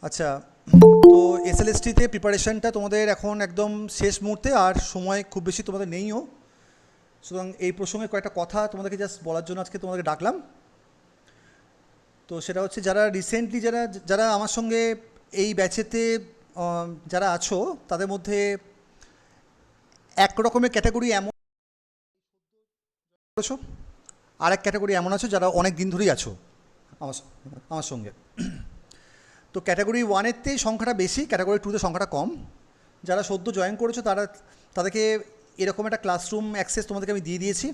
আচ্ছা, তো এসএলএসটিতে প্রিপারেশনটা তোমাদের এখন একদম শেষ মুহূর্তে, আর সময় খুব বেশি তোমাদের নেইও। সুতরাং এই প্রসঙ্গে কয়েকটা কথা তোমাদেরকে জাস্ট বলার জন্য আজকে তোমাদেরকে ডাকলাম। তো সেটা হচ্ছে যারা রিসেন্টলি যারা যারা আমার সঙ্গে এই ব্যাচেতে যারা আছো, তাদের মধ্যে এক রকমের ক্যাটাগরি এমন আছো, আর এক ক্যাটাগরি এমন আছো যারা অনেক দিন ধরেই আছো আমার আমার সঙ্গে। তো ক্যাটাগরি ওয়ানেরতেই সংখ্যাটা বেশি, ক্যাটাগরি টুতে সংখ্যাটা কম। যারা সদ্য জয়েন করেছো তাদেরকে এরকম একটা ক্লাসরুম অ্যাক্সেস তোমাদেরকে আমি দিয়ে দিয়েছি।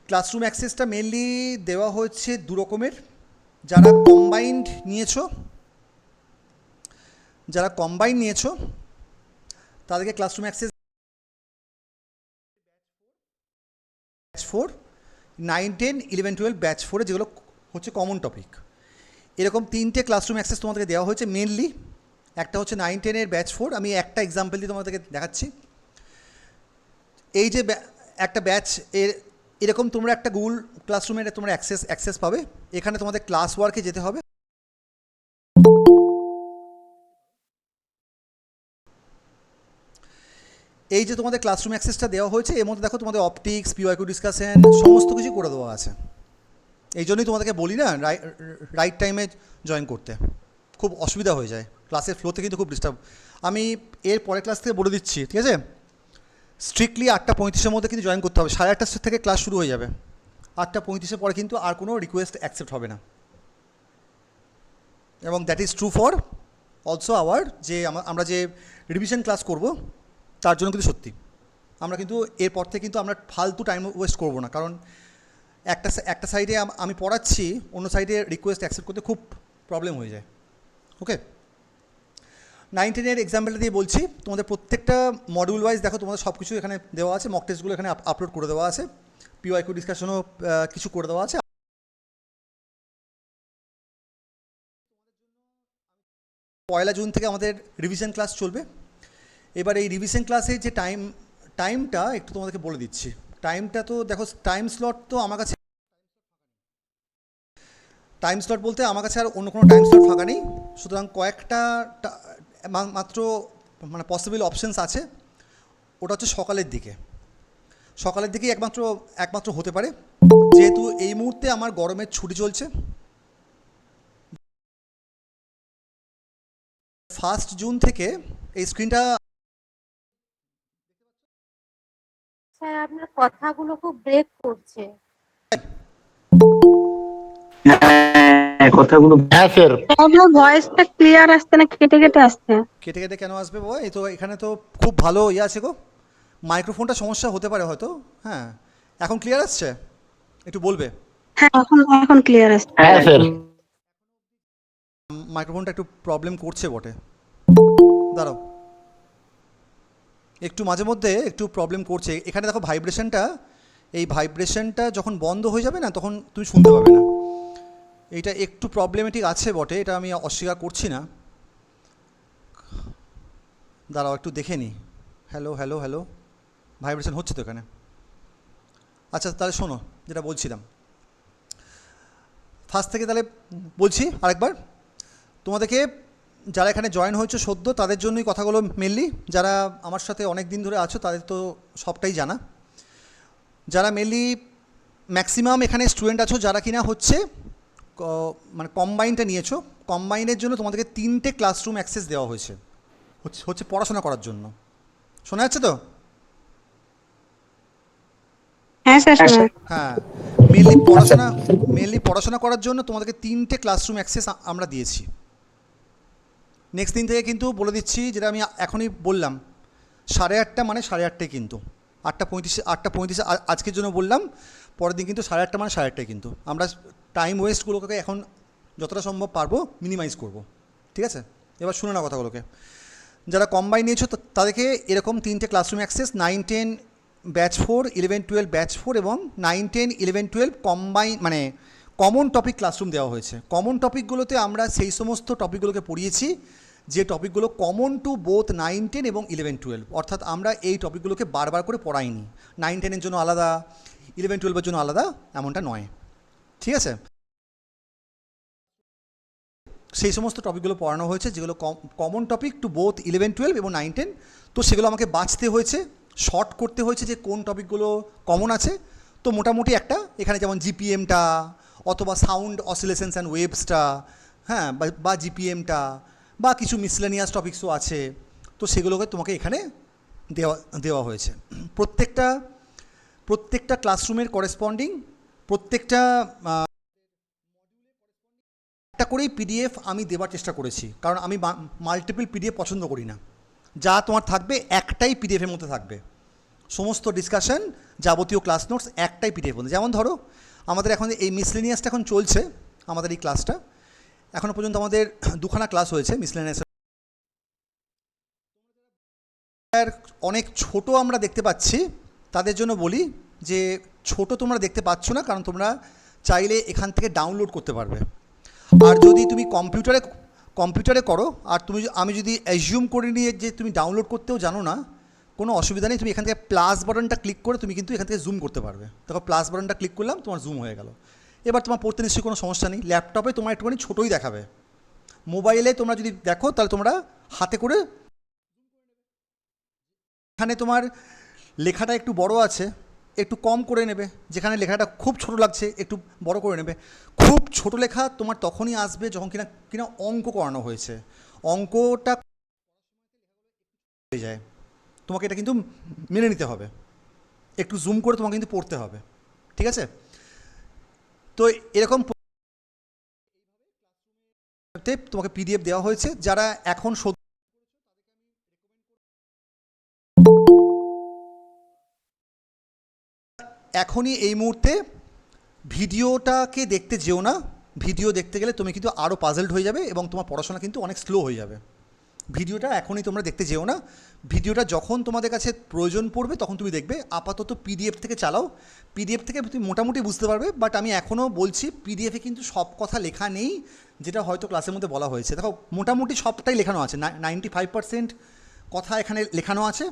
ক্লাসরুম অ্যাক্সেসটা মেনলি দেওয়া হচ্ছে দু রকমের। যারা কম্বাইন্ড নিয়েছো যারা কম্বাইন্ড নিয়েছো তাদেরকে ক্লাসরুম অ্যাক্সেস ব্যাচ 4, 9, 10, 11, 12 ব্যাচ 4, যেগুলো হচ্ছে কমন টপিক। এরকম তিনটে ক্লাসরুম অ্যাক্সেস তোমাদেরকে দেওয়া হয়েছে মেনলি। একটা হচ্ছে 9, 10-এর ব্যাচ 4, আমি একটা এক্সাম্পল দিয়ে তোমাদেরকে দেখাচ্ছি। এই যে একটা ব্যাচ এরকম তোমরা একটা গুগল ক্লাসরুমের তোমরা অ্যাক্সেস পাবে। এখানে তোমাদের ক্লাস ওয়ার্কে যেতে হবে। এই যে তোমাদের ক্লাসরুম অ্যাক্সেসটা দেওয়া হয়েছে, এর মধ্যে দেখো তোমাদের অপটিক্স, পিওয়াইকিউ ডিসকাশন সমস্ত কিছু করে দেওয়া আছে। এই জন্যই তোমাদেরকে বলি না রাইট টাইমে জয়েন করতে, খুব অসুবিধা হয়ে যায়, ক্লাসের ফ্লোতে কিন্তু খুব ডিস্টার্ব। আমি এর পরের ক্লাস থেকে বলে দিচ্ছি, ঠিক আছে? স্ট্রিক্টলি 8:35-এর মধ্যে কিন্তু জয়েন করতে হবে। 8:30 থেকে ক্লাস শুরু হয়ে যাবে। 8:35-এর পরে কিন্তু আর কোনো রিকোয়েস্ট অ্যাকসেপ্ট হবে না। এবং that is true for also hour যে আমরা যে রিভিশন ক্লাস করব তার জন্য কিন্তু সত্যি। আমরা কিন্তু এরপর থেকে কিন্তু আমরা ফালতু টাইম ওয়েস্ট করব না, কারণ একটা সাইডে আমি পড়াচ্ছি, অন্য সাইডে রিকোয়েস্ট অ্যাকসেপ্ট করতে খুব প্রবলেম হয়ে যায়। ওকে, 9, 10-এর এক্সাম্পলটা দিয়ে বলছি। তোমাদের প্রত্যেকটা মডিউল ওয়াইজ দেখো তোমাদের সব কিছু এখানে দেওয়া আছে, মক টেস্টগুলো এখানে আপলোড করে দেওয়া আছে, পিওয়াইকিউ ডিসকাশনও কিছু করে দেওয়া আছে। 1 জুন থেকে আমাদের রিভিশন ক্লাস চলবে। এবার এই রিভিশন ক্লাসে যে টাইমটা একটু তোমাদেরকে বলে দিচ্ছি। টাইমটা তো দেখো, টাইম স্লট তো আমার কাছে, টাইম স্লট বলতে আমার কাছে আর অন্য কোনো টাইম স্লট ফাঁকা নেই। সুতরাং কয়েকটা মাত্র মানে পসিবল অপশানস আছে। ওটা হচ্ছে সকালের দিকেই একমাত্র হতে পারে, যেহেতু এই মুহূর্তে আমার গরমের ছুটি চলছে। 1 জুন থেকে এই স্ক্রিনটা স্যার আপনার কথাগুলো খুব ব্রেক করছে। কথাগুলো হ্যাঁ স্যার। আপনার ভয়েসটা ক্লিয়ার আসছে না, কেটে কেটে আসছে। কেটে কেটে কেন আসবে বাবা? এই তো এখানে তো খুব ভালো আছে গো। মাইক্রোফোনটা সমস্যা হতে পারে হয়তো। হ্যাঁ, এখন ক্লিয়ার আসছে? একটু বলবে। হ্যাঁ, এখন ক্লিয়ার আসছে। হ্যাঁ স্যার। মাইক্রোফোনটা একটু প্রবলেম করছে বটে, দাঁড়াও, একটু মাঝে মধ্যে একটু প্রবলেম করছে। এখানে দেখো এই ভাইব্রেশনটা যখন বন্ধ হয়ে যাবে না, তখন তুমি শুনতে পাবে না। এইটা একটু প্রবলেমেটিক আছে বটে, এটা আমি অস্বীকার করছি না। দাঁড়াও একটু দেখে নিই। হ্যালো হ্যালো হ্যালো, ভাইব্রেশন হচ্ছে তো এখানে। আচ্ছা তাহলে শোনো, যেটা বলছিলাম ফার্স্ট থেকে, তাহলে বলছি আরেকবার। তোমাদেরকে যারা এখানে জয়েন হয়েছে সদ্য, তাদের জন্যই কথাগুলো মেনলি। যারা আমার সাথে অনেক দিন ধরে আছো তাদের তো সবটাই জানা। যারা মেনলি ম্যাক্সিমাম এখানে স্টুডেন্ট আছো যারা কিনা হচ্ছে মানে কম্বাইনটা নিয়েছো, কম্বাইনের জন্য তোমাদেরকে 3টে ক্লাসরুম অ্যাক্সেস দেওয়া হয়েছে, হচ্ছে পড়াশোনা করার জন্য। শোনা যাচ্ছে তো? হ্যাঁ স্যার, শোনা। হ্যাঁ, মেনলি পড়াশোনা করার জন্য তোমাদেরকে 3টে ক্লাসরুম অ্যাক্সেস আমরা দিয়েছি। নেক্সট দিন থেকে কিন্তু বলে দিচ্ছি, যেটা আমি এখনই বললাম, 8:30 মানে 8:30 কিন্তু 8:35 আজকের জন্য বললাম। পরের দিন কিন্তু 8:30 মানে 8:30 কিন্তু আমরা টাইম ওয়েস্টগুলোকে এখন যতটা সম্ভব পারবো মিনিমাইজ করব, ঠিক আছে? এবার শুনে না কথাগুলোকে। যারা কম্বাইন নিয়েছো তাদেরকে এরকম 3টে ক্লাসরুম অ্যাক্সেস 9, 10 ব্যাচ 4, 11, 12 ব্যাচ 4 এবং 9, 10, 11, 12 কম্বাইন মানে কমন টপিক ক্লাসরুম দেওয়া হয়েছে। কমন টপিকগুলোতে আমরা সেই সমস্ত টপিকগুলোকে পড়িয়েছি যে টপিকগুলো কমন টু বোথ 9, 10 এবং 11, 12। অর্থাৎ আমরা এই টপিকগুলোকে বারবার করে পড়াইনি। 9, 10-এর জন্য আলাদা, 11, 12-এর জন্য আলাদা, এমনটা নয়, ঠিক আছে? সেই সমস্ত টপিকগুলো পড়ানো হয়েছে যেগুলো কমন টপিক টু বোথ 11-12 এবং 9-10। তো সেগুলো আমাকে বাছতে হয়েছে, শর্ট করতে হয়েছে যে কোন টপিকগুলো কমন আছে। তো মোটামুটি একটা এখানে যেমন জিপিএমটা অথবা সাউন্ড অসিলেশনস অ্যান্ড ওয়েভসটা, হ্যাঁ, বা জিপিএমটা বা কিছু মিসলেনিয়াস টপিকসও আছে। তো সেগুলোকে তোমাকে এখানে দেওয়া হয়েছে। প্রত্যেকটা ক্লাসরুমের করেসপন্ডিং প্রত্যেকটা একটা করেই পিডিএফ আমি দেওয়ার চেষ্টা করেছি, কারণ আমি মাল্টিপল পিডিএফ পছন্দ করি না। যা তোমার থাকবে একটাই পিডিএফের মধ্যে থাকবে, সমস্ত ডিসকাশন যাবতীয় ক্লাস নোটস একটাই পিডিএফ মধ্যে। যেমন ধরো আমাদের এখন এই মিসলেনিয়াসটা এখন চলছে, আমাদের এই ক্লাসটা এখনও পর্যন্ত আমাদের 2খানা ক্লাস হয়েছে মিসলেনিয়াস। অনেক ছোট আমরা দেখতে পাচ্ছি, তাদের জন্য বলি যে ছোট তোমরা দেখতে পাচ্ছ না, কারণ তোমরা চাইলে এখান থেকে ডাউনলোড করতে পারবে। আর যদি তুমি কম্পিউটারে করো, আর আমি যদি অ্যাজিউম করে নিয়ে যে তুমি ডাউনলোড করতেও জানো না, কোনো অসুবিধা নেই। তুমি এখান থেকে প্লাস বাটনটা ক্লিক করে তুমি কিন্তু এখান থেকে জুম করতে পারবে। দেখো প্লাস বাটনটা ক্লিক করলাম, তোমার জুম হয়ে গেল। এবার তোমার পড়তে নিশ্চয়ই কোনো সমস্যা নেই। ল্যাপটপে তোমার একটুখানি ছোটোই দেখাবে, মোবাইলে তোমরা যদি দেখো তাহলে তোমরা হাতে করে, এখানে তোমার লেখাটা একটু বড় আছে, একটু কম করে নেবে। যেখানে লেখাটা খুব ছোট লাগছে একটু বড় করে নেবে। খুব ছোট লেখা তোমার তখনই আসবে যখন কিনা অঙ্ক করানো হয়েছে, অঙ্কটা হয়ে যায়। তোমাকে এটা কিন্তু মেনে নিতে হবে, একটু জুম করে তোমাকে কিন্তু পড়তে হবে, ঠিক আছে? তো এরকম তোমাকে পিডিএফ দেওয়া হয়েছে। যারা এখন এখনই এই মুহূর্তে ভিডিওটাকে দেখতে যেও না। ভিডিও দেখতে গেলে তুমি কিন্তু আরও পাজলড হয়ে যাবে এবং তোমার পড়াশোনা কিন্তু অনেক স্লো হয়ে যাবে। ভিডিওটা এখনই তোমরা দেখতে যেও না। ভিডিওটা যখন তোমাদের কাছে প্রয়োজন পড়বে তখন তুমি দেখবে। আপাতত পিডিএফ থেকে চালাও, পিডিএফ থেকে তুমি মোটামুটি বুঝতে পারবে। বাট আমি এখনও বলছি পিডিএফে কিন্তু সব কথা লেখা নেই যেটা হয়তো ক্লাসের মধ্যে বলা হয়েছে। দেখো মোটামুটি সবটাই লেখানো আছে, 95% কথা এখানে লেখানো আছে।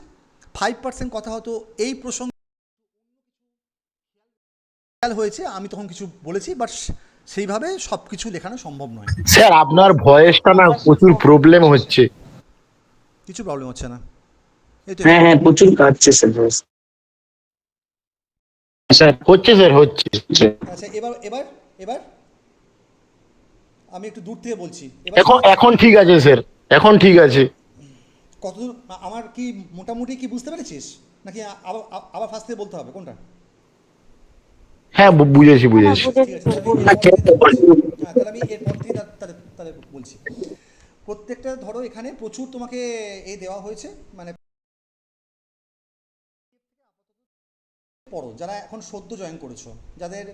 5% কথা হয়তো এই প্রসঙ্গে হয়েছে, আমি তখন কিছু বলেছি, বাট সেইভাবে সব কিছু লেখানো সম্ভব নয়। স্যার আপনার ভয়েসটা না প্রচুর প্রবলেম হচ্ছে। কিছু প্রবলেম হচ্ছে না, এই তো হ্যাঁ প্রচুর কাটছে স্যার ভয়েস। স্যার হচ্ছে স্যার, হচ্ছে। আচ্ছা এবার এবার এবার আমি একটু দূর থেকে বলছি। এখন ঠিক আছে স্যার, এখন ঠিক আছে। কতদূর আমার কি মোটামুটি কি বুঝতে পেরেছিস, নাকি আবার আবার ফার্স্ট থেকে বলতে হবে কোনটা? হ্যাঁ বুঝেছি। ঠিক আছে, তাহলে আমি এরপর থেকে তাহলে বলছি। প্রত্যেকটা ধরো এখানে প্রচুর তোমাকে দেওয়া হয়েছে, মানে পড়ো যারা এখন সদ্য জয়েন করেছো, যাদের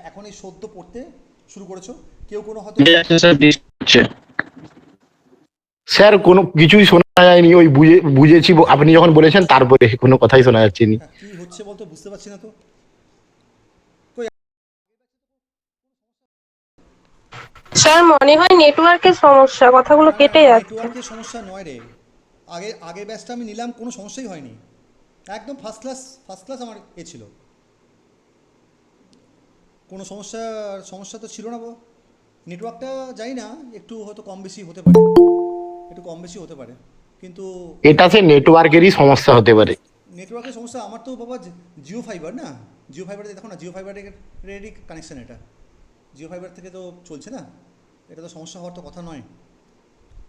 এখন এই সদ্য পড়তে শুরু করেছো, কেউ কোনো হয়তো স্যার কোনো কিছুই শোনা যায়নি, ওই বুঝেছি আপনি যখন বলেছেন, তারপরে কোনো কথাই শোনা যাচ্ছে না। কি হচ্ছে বলতো, বুঝতে পারছি না তো। স্যার মনে হয় নেটওয়ার্কের সমস্যা, কথাগুলো কেটে যাচ্ছে। নেটওয়ার্কের সমস্যা নয় রে, আগের ব্যাচটা আমি নিলাম, কোনো সমস্যাই হয়নি, একদম ফার্স্ট ক্লাস আমার ছিল, কোনো সমস্যা তো ছিল না। নেটওয়ার্কটা জানি না, একটু হয়তো কম বেশি হতে পারে, কিন্তু এটা সে নেটওয়ার্কেরই সমস্যা হতে পারে। নেটওয়ার্কের সমস্যা। আমার তো বাবা জিও ফাইবার না, জিও ফাইবারে দেখো না, জিও ফাইবারেরই কানেকশান, এটা জিও ফাইবার থেকে তো চলছে না, এটা তো সমস্যা হওয়ার তো কথা নয়।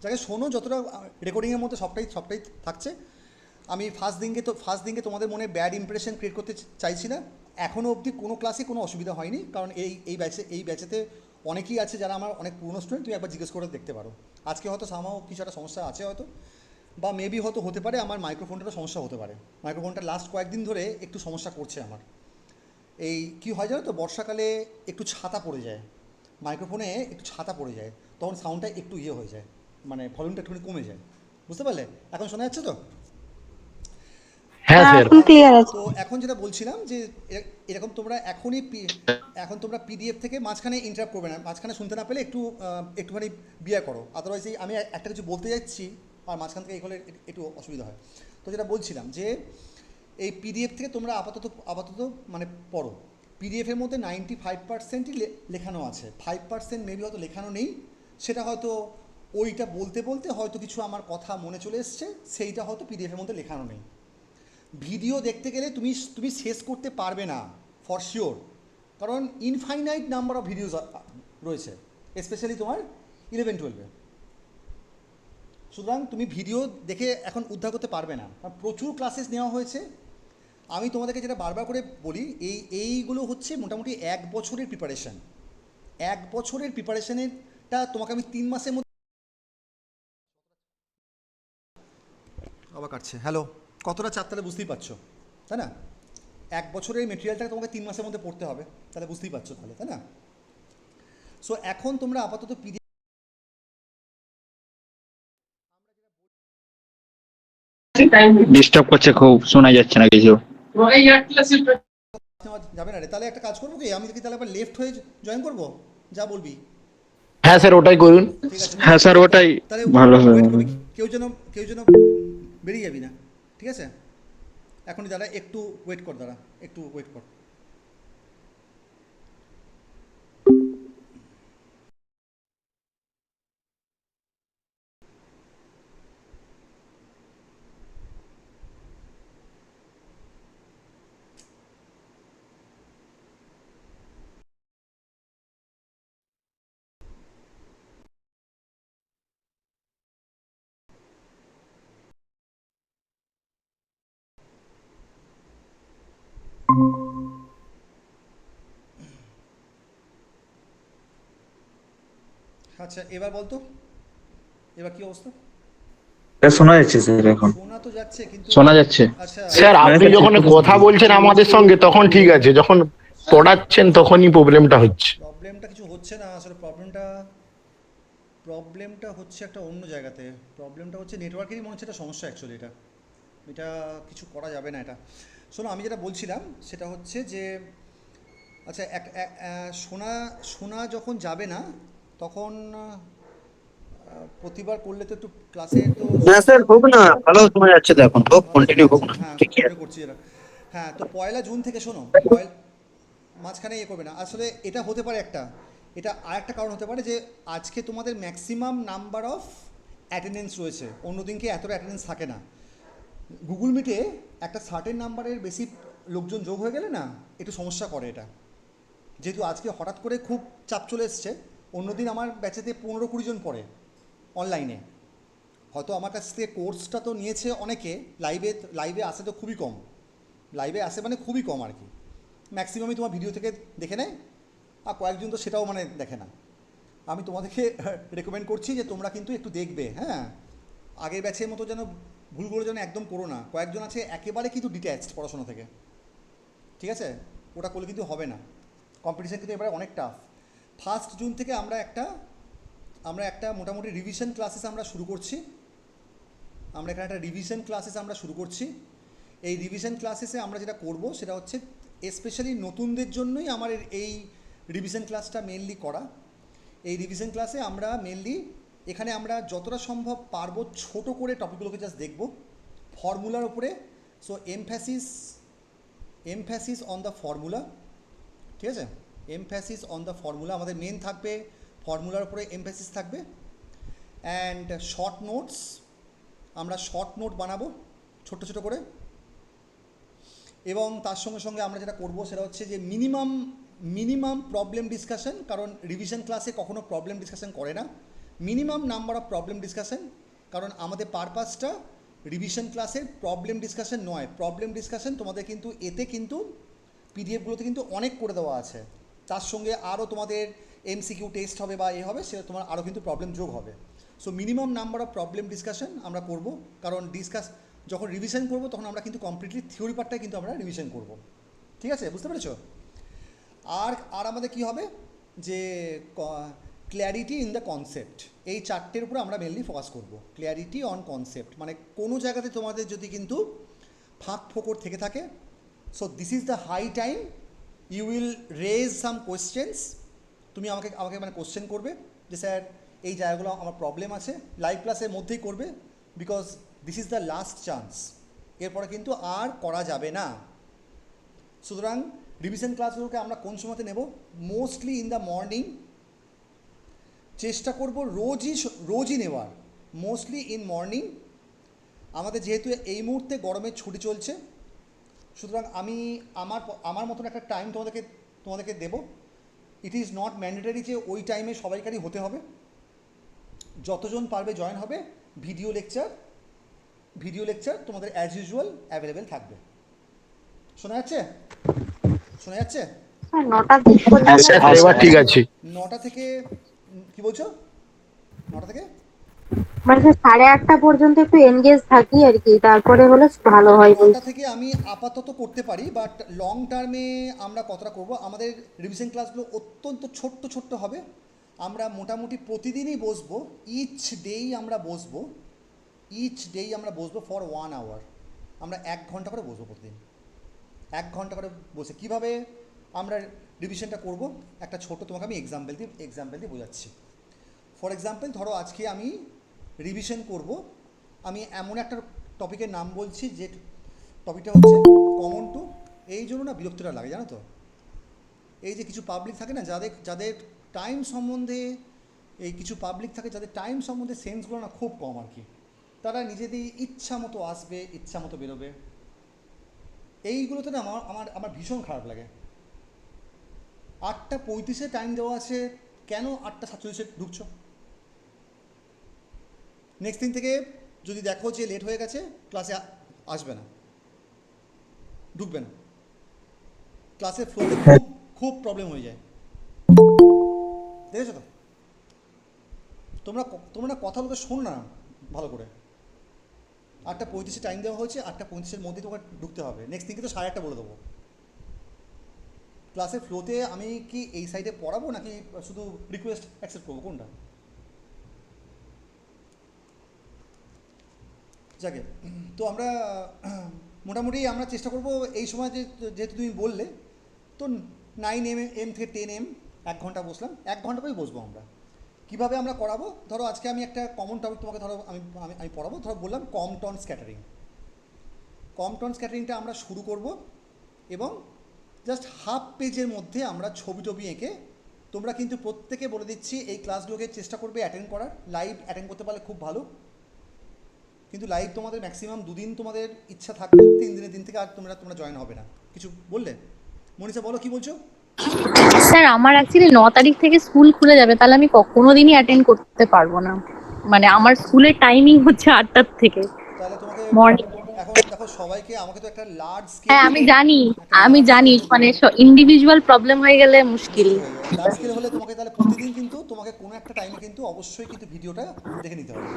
যাকে শোনো, যতটা রেকর্ডিংয়ের মধ্যে সবটাই থাকছে। আমি ফার্স্ট দিনকে তোমাদের মনে ব্যাড ইমপ্রেশন ক্রিয়েট করতে চাইছি না। এখনও অবধি কোনো ক্লাসে কোনো অসুবিধা হয়নি, কারণ এই ব্যাচেতে অনেকেই আছে যারা আমার অনেক পুরনো স্টুডেন্ট। তুমি একবার জিজ্ঞেস করে দেখতে পারো। আজকে হয়তো সামাও কিছু একটা সমস্যা আছে হয়তো, বা মেবি হয়তো হতে পারে আমার মাইক্রোফোনটারও সমস্যা হতে পারে। মাইক্রোফোনটা লাস্ট কয়েকদিন ধরে একটু সমস্যা করছে আমার। এই কী হয় জানো তো, বর্ষাকালে একটু ছাতা পড়ে যায়, মাইক্রোফোনে একটু ছাতা পড়ে যায়, তখন সাউন্ডটা একটু হয়ে যায়, মানে ভলিউমটা একটুখানি কমে যায়। বুঝতে পারলে? এখন শোনা যাচ্ছে তো? হ্যাঁ স্যার। এখন ক্লিয়ার আছে। তো এখন যেটা বলছিলাম যে এরকম তোমরা এখন তোমরা পিডিএফ থেকে মাঝখানে ইন্টারাপ্ট করবে না, মাঝখানে শুনতে না পেলে একটুখানি বিয়ার করো। আদারওয়াইজ আমি একটা কিছু বলতে যাচ্ছি আর মাঝখান থেকে এগুলো একটু অসুবিধা হয়। তো যেটা বলছিলাম যে এই পিডিএফ থেকে তোমরা আপাতত মানে পড়ো। পিডিএফের মধ্যে 95%ই লেখানো আছে, 5% মেবি হয়তো লেখানো নেই, সেটা হয়তো ওইটা বলতে বলতে হয়তো কিছু আমার কথা মনে চলে এসছে, সেইটা হয়তো পিডিএফের মধ্যে লেখানো নেই। ভিডিও দেখতে গেলে তুমি শেষ করতে পারবে না ফর শিওর, কারণ ইনফাইনাইট নাম্বার অফ ভিডিওস রয়েছে, স্পেশালি তোমার 11-12-এ। সুতরাং তুমি ভিডিও দেখে এখন উদ্ধার করতে পারবে না, কারণ প্রচুর ক্লাসেস নেওয়া হয়েছে। আমি তোমাদেরকে যেটা বারবার করে বলি, এইগুলো হচ্ছে মোটামুটি 1 বছরের প্রিপারেশান। 1 বছরের প্রিপারেশানেরটা তোমাকে আমি 3 মাসের মধ্যে আবার কাটছে। হ্যালো, কতটা চাপ তাহলে বুঝতেই পারছো, তাই না? 1 বছরের মেটেরিয়ালটা তোমাকে 3 মাসের মধ্যে পড়তে হবে, তাহলে বুঝতেই পারছো তাহলে, তাই না? সো এখন তোমরা আপাতত ডিস্টার্ব করছে খুব, শোনা যাচ্ছে না কিছু। যাবে না রে, তাহলে একটা কাজ করবো কি, আমি কি তাহলে আবার লেফট হয়ে জয়েন করবো, যা বলবি? হ্যাঁ স্যার, ওটাই করুন। ঠিক আছে, হ্যাঁ স্যার, ওটাই তাহলে ভালো হবে। ওয়েট করবি, কেউ যেন বেরিয়ে যাবি না, ঠিক আছে? এখনই দাঁড়া, একটু ওয়েট কর, দাঁড়া একটু ওয়েট কর। আচ্ছা, এবার বলতো, এবার কি অবস্থা? শোনা যাচ্ছে স্যার এখন। শোনা তো যাচ্ছে কিন্তু, শোনা যাচ্ছে। আচ্ছা স্যার আপনি যখন কথা বলছেন আমাদের সঙ্গে তখন ঠিক আছে, যখন পড়াচ্ছেন তখনই প্রবলেমটা হচ্ছে। প্রবলেমটা কিছু হচ্ছে না আসলে, প্রবলেমটা হচ্ছে একটা অন্য জায়গাতে। প্রবলেমটা হচ্ছে নেটওয়ার্কেরই মনে হচ্ছে একটা সমস্যা অ্যাকচুয়ালি, এটা কিছু করা যাবে না এটা। শোনো, আমি যেটা বলছিলাম সেটা হচ্ছে যে, আচ্ছা শোনা যখন যাবে না তখন প্রতিবার করলে তো একটু ক্লাসে তো না স্যার, হোক না, ভালো শোনা যাচ্ছে তো, এখন হোক, কন্টিনিউ হোক না, হ্যাঁ ঠিক আছে। কন্টিনিউ করছি এটা। হ্যাঁ, তো 1 জুন থেকে শোনো, মাঝখানে ইয়ে করবে না আসলে। এটা হতে পারে এটা আরেকটা কারণ হতে পারে যে আজকে তোমাদের ম্যাক্সিমাম নাম্বার অফ অ্যাটেন্ডেন্স রয়েছে, অন্যদিনকে এতটা অ্যাটেন্ডেন্স থাকে না। গুগল মিটে একটা সার্টেন নাম্বারের বেশি লোকজন যোগ হয়ে গেলে না একটু সমস্যা করে এটা, যেহেতু আজকে হঠাৎ করে খুব চাপ চলে এসছে। অন্যদিন আমার ব্যাচেতে 15-20 জন পড়ে অনলাইনে, হয়তো আমার কাছ থেকে কোর্সটা তো নিয়েছে অনেকে, লাইভে আসে তো খুবই কম, লাইভে আসে মানে খুবই কম আর কি। ম্যাক্সিমামই তোমার ভিডিও থেকে দেখে নেয়, আর কয়েকজন তো সেটাও মানে দেখে না। আমি তোমাদেরকে রেকমেন্ড করছি যে তোমরা কিন্তু একটু দেখবে, হ্যাঁ, আগের ব্যাচের মতো যেন ভুলগুলো যেন একদম করো না। কয়েকজন আছে একেবারে কিন্তু ডিট্যাচড পড়াশোনা থেকে, ঠিক আছে? ওটা করলে কিন্তু হবে না, কম্পিটিশান কিন্তু এবারে অনেক টাফ। 1 জুন থেকে আমরা একটা মোটামুটি রিভিশন ক্লাসেস আমরা শুরু করছি। এই রিভিশন ক্লাসেসে আমরা যেটা করব সেটা হচ্ছে স্পেশালি নতুনদের জন্যই আমার এই রিভিশন ক্লাসটা মেনলি করা। এই রিভিশন ক্লাসে আমরা মেনলি এখানে আমরা যতটা সম্ভব পারবো ছোট করে টপিকগুলোকে জাস্ট দেখব ফর্মুলার উপরে। So emphasis on the formula, ঠিক আছে? এমফ্যাসিস অন দ্য ফর্মুলা আমাদের মেন থাকবে, ফর্মুলার উপরে এমফ্যাসিস থাকবে। অ্যান্ড শর্ট নোটস, আমরা শর্ট নোট বানাবো ছোটো ছোটো করে। এবং তার সঙ্গে সঙ্গে আমরা যেটা করব সেটা হচ্ছে যে মিনিমাম প্রবলেম ডিসকাশন, কারণ রিভিশন ক্লাসে কখনো প্রবলেম ডিসকাশন করে না। Minimum number of problem discussion, কারণ আমাদের পারপাসটা রিভিশন ক্লাসের প্রবলেম ডিসকাশন নয়। প্রবলেম ডিসকাশন তোমাদের কিন্তু এতে কিন্তু পিডিএফগুলোতে কিন্তু অনেক করে দেওয়া আছে, তার সঙ্গে আরও তোমাদের এমসিকিউ টেস্ট হবে বা হবে, সেটা তোমার আরও কিন্তু প্রবলেম যোগ হবে। So minimum number of problem discussion আমরা করব, কারণ যখন রিভিশন করব তখন আমরা কিন্তু কমপ্লিটলি থিওরি পার্টটাই কিন্তু আমরা রিভিশন করব, ঠিক আছে? বুঝতে পেরেছো? আর আমাদের কি হবে যে ক্ল্যারিটি ইন দ্য কনসেপ্ট, এই 4টের উপরে আমরা মেনলি ফোকাস করব। ক্ল্যারিটি অন কনসেপ্ট মানে কোনো জায়গাতে তোমাদের যদি কিন্তু ফাঁক ফোকর থেকে থাকে, so this is the high time you will raise some questions. তুমি আমাকে মানে কোশ্চেন করবে যে স্যার এই জায়গাগুলো আমার প্রবলেম আছে, লাইভ ক্লাসের মধ্যেই করবে, because this is the last chance, এরপরে কিন্তু আর করা যাবে না। সুতরাং রিভিশন ক্লাসগুলোকে আমরা কোন সময়তে নেব? Mostly in the morning. চেষ্টা করব রোজই নেওয়ার, মোস্টলি ইন মর্নিং। আমাদের যেহেতু এই মুহূর্তে গরমের ছুটি চলছে, সুতরাং আমি আমার মতন একটা টাইম তোমাদেরকে দেবো। ইট ইজ নট ম্যান্ডেটারি যে ওই টাইমে সবাইকারই হতে হবে। যতজন পারবে জয়েন হবে। ভিডিও লেকচার তোমাদের অ্যাজ ইউজুয়াল অ্যাভেলেবেল থাকবে। শোনা যাচ্ছে? স্যার 9টা থেকে হ্যাঁ স্যার, এবার ঠিক আছে। 9টা থেকে কি বলছো? 9টা থেকে মানে স্যার 8:30 পর্যন্ত একটু এনগেজ থাকি আর কি, তারপরে হলে ভালো হয় 9টা থেকে আমি আপাতত করতে পারি, বাট লং টার্মে আমরা কতটা করব? আমাদের রিভিশন ক্লাসগুলো অত্যন্ত ছোট্ট হবে। আমরা মোটামুটি প্রতিদিনই বসবো, ইচ ডেই আমরা বসবো ফর 1 আওয়ার। আমরা 1 ঘন্টা করে বসবো প্রতিদিন, 1 ঘন্টা করে বসে কীভাবে আমরা রিভিশনটা করব একটা ছোট তোমাকে আমি এক্সাম্পল দিয়ে বোঝাচ্ছি। ফর এক্সাম্পল ধরো আজকে আমি রিভিশন করব, আমি এমন একটা টপিকের নাম বলছি যে টপিকটা হচ্ছে কমন টু। এই জন্য না বিরক্তিটা লাগে, জানো তো? এই যে কিছু পাবলিক থাকে না যাদের টাইম সম্বন্ধে, কিছু পাবলিক থাকে যাদের টাইম সম্বন্ধে সেন্সগুলো না খুব কম আর কি। তারা নিজেদের ইচ্ছা মতো আসবে, ইচ্ছা মতো বেরোবে। এইগুলোতে না আমার ভীষণ খারাপ লাগে। 8:35 টাইম দেওয়া আছে, কেন 8:47 ঢুকছো? নেক্সট দিন থেকে যদি দেখো যে লেট হয়ে গেছে, ক্লাসে আসবে না, ঢুকবে না। ক্লাসের ফ্লোতে খুব প্রবলেম হয়ে যায়, দেখেছো তো? তোমরা না কথা বলতে শোন না ভালো করে। 8:35 টাইম দেওয়া হয়েছে, 8:35 মধ্যে তোমাকে ঢুকতে হবে। নেক্সট দিনকে তো 8:30 বলে দেবো। ক্লাসের ফ্লোতে আমি কি এই সাইডে পড়াবো নাকি শুধু রিকোয়েস্ট অ্যাকসেপ্ট করবো, কোনটা? যাকে তো আমরা মোটামুটি আমরা চেষ্টা করব এই সময় যেহেতু তুমি বললে, তো 9 AM থেকে 10 AM 1 ঘন্টা বসলাম, 1 ঘন্টা করেই বসবো আমরা। কীভাবে আমরা করাবো? ধরো আজকে আমি একটা কমন টপিক তোমাকে আমি পড়াবো। ধরো বললাম কম্পটাউন স্ক্যাটারিংটা আমরা শুরু করব, এবং জাস্ট হাফ পেজের মধ্যে আমরা ছবি এঁকে, তোমরা কিন্তু প্রত্যেকে বলে দিচ্ছি এই ক্লাসগুলোকে চেষ্টা করবে অ্যাটেন্ড করার। লাইভ অ্যাটেন্ড করতে পারলে খুব ভালো, কিন্তু লাইভ তোমাদের ম্যাক্সিমাম 2 দিন তোমাদের ইচ্ছা থাকবে, 3 দিনের দিন থেকে আর তোমরা জয়েন হবে না। কিছু বললে? মনীষা বলো, কি বলছো? স্যার আমার অ্যাকচুয়ালি 9 তারিখ থেকে স্কুল খুলে যাবে, তাহলে আমি কোনোদিনই অ্যাটেন্ড করতে পারবো না। মানে আমার স্কুলের টাইমিং হচ্ছে 8টার থেকে তাহলে তোমাকে মর্নিং। এখন দেখো সবাইকে, আমাকে তো একটা লার্জ স্কেল, হ্যাঁ আমি জানি মানে ইন্ডিভিজুয়াল প্রবলেম হয়ে গেলে মুশকিল। লার্জ স্কেল হলে তোমাকে তাহলে প্রতিদিন কিন্তু তোমাকে কোনো একটা টাইমে কিন্তু অবশ্যই কিন্তু ভিডিওটা দেখে নিতে হবে।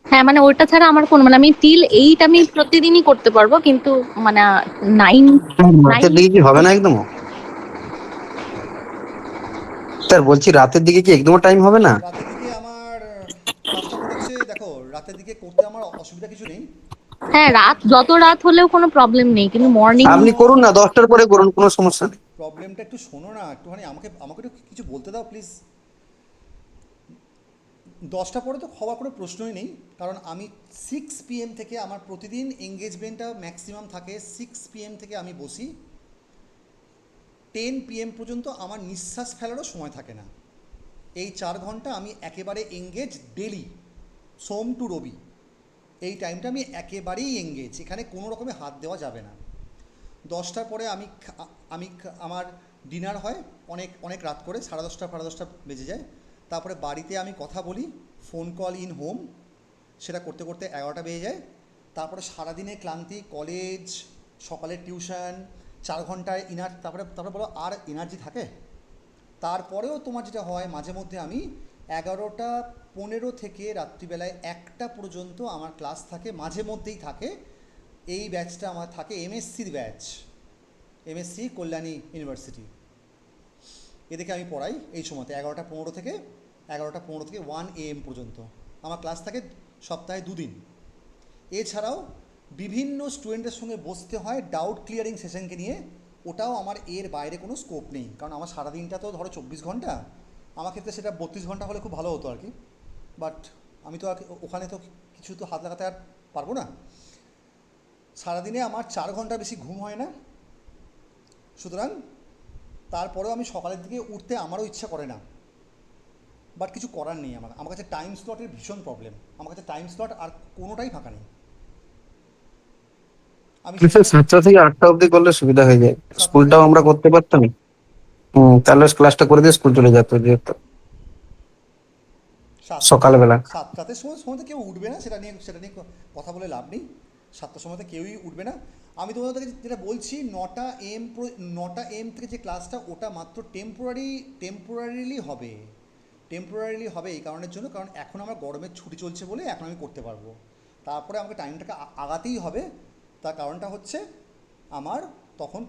হ্যাঁ মানে ওটা ছাড়া আমার মানে আমি টিল 8 আমি প্রতিদিনই করতে পারবো, কিন্তু মানে 9 রাতের দিকে কি হবে না একদম? স্যার বলছি রাতের দিকে কি একদম টাইম হবে না? রাতের দিকে আমার কাজটা হচ্ছে, দেখো রাতের দিকে করতে আমার অসুবিধা কিছু নেই। হ্যাঁ যত রাত হলেও কোনো প্রবলেম নেই, কিন্তু মর্নিং আপনি করুন না, 10টার পরে করুন, কোনো সমস্যা নেই। প্রবলেমটা একটু শোনো না, একটুখানি আমাকে একটু কিছু বলতে দাও প্লিজ। 10টা পরে তো হওয়ার কোনো প্রশ্নই নেই, কারণ আমি 6 PM থেকে আমার প্রতিদিন এঙ্গেজমেন্টটা ম্যাক্সিমাম থাকে। 6 PM থেকে আমি বসি, 10 PM পর্যন্ত আমার নিঃশ্বাস ফেলারও সময় থাকে না। এই 4 ঘন্টা আমি একেবারে এঙ্গেজ, ডেলি, সোম টু রবি। এই টাইমটা আমি একেবারেই এঙ্গেজ, এখানে কোনো রকমে হাত দেওয়া যাবে না। 10টার পরে আমার ডিনার হয় অনেক রাত করে, 10:30 বেজে যায়। তারপরে বাড়িতে আমি কথা বলি, ফোন কল ইন হোম, সেটা করতে করতে 11টা বেজে যায়। তারপরে সারাদিনে ক্লান্তি, কলেজ, সকালের টিউশন, 4 ঘন্টায় তারপরে বলো আর এনার্জি থাকে? তারপরেও তোমার যেটা হয়, মাঝে মধ্যে আমি 11:15 থেকে রাত্রিবেলায় 1টা পর্যন্ত আমার ক্লাস থাকে, মাঝে মধ্যেই থাকে। এই ব্যাচটা আমার থাকে MSCর ব্যাচ, MSC কল্যাণী ইউনিভার্সিটি। এদিকে আমি পড়াই এই সময়তে 11:15 থেকে 1 AM পর্যন্ত আমার ক্লাস থাকে, সপ্তাহে 2 দিন। এছাড়াও বিভিন্ন স্টুডেন্টের সঙ্গে বসতে হয় ডাউট ক্লিয়ারিং সেশনকে নিয়ে, ওটাও আমার এর বাইরে কোনো স্কোপ নেই, কারণ আমার সারাদিনটা তো ধরো 24 ঘন্টা, আমার ক্ষেত্রে সেটা 32 ঘন্টা হলে খুব ভালো হতো আর কি। বাট আমি তো ওখানে তো কিছু তো হাত লাগাতে আর পারবো না। সারাদিনে আমার 4 ঘন্টা বেশি ঘুম হয় না, সুতরাং তারপরেও আমি সকালের দিকে উঠতে আমারও ইচ্ছা করে না, বাট কিছু করার নেই। আমার কাছে টাইম স্লটের ভীষণ প্রবলেম, আমার কাছে টাইম স্লট আর কোনোটাই ফাঁকা নেই। আমি স্যার 7টা থেকে 8টা অবধি করলে সুবিধা হয়ে যায়, সাতটা স্কুলটাও থেকে- আমরা করতে পারতাম। তাহলে ক্লাসটা করে দিয়ে স্কুল চলে যেত যেহেতু সকালবেলা। সাতটাতে সময়তে কেউ উঠবে না, সেটা নিয়ে কথা বলে লাভ নেই। 7টার সময়তে কেউই উঠবে না। আমি তোমাদেরকে যেটা বলছি, 9টা AM থেকে যে ক্লাসটা, ওটা মাত্র টেম্পোরারিলি হবে এই কারণের জন্য, কারণ এখন আমার গরমের ছুটি চলছে বলে এখন আমি করতে পারবো। তারপরে আমাকে টাইমটাকে আগাতেই হবে। তার কারণটা হচ্ছে আমার তখন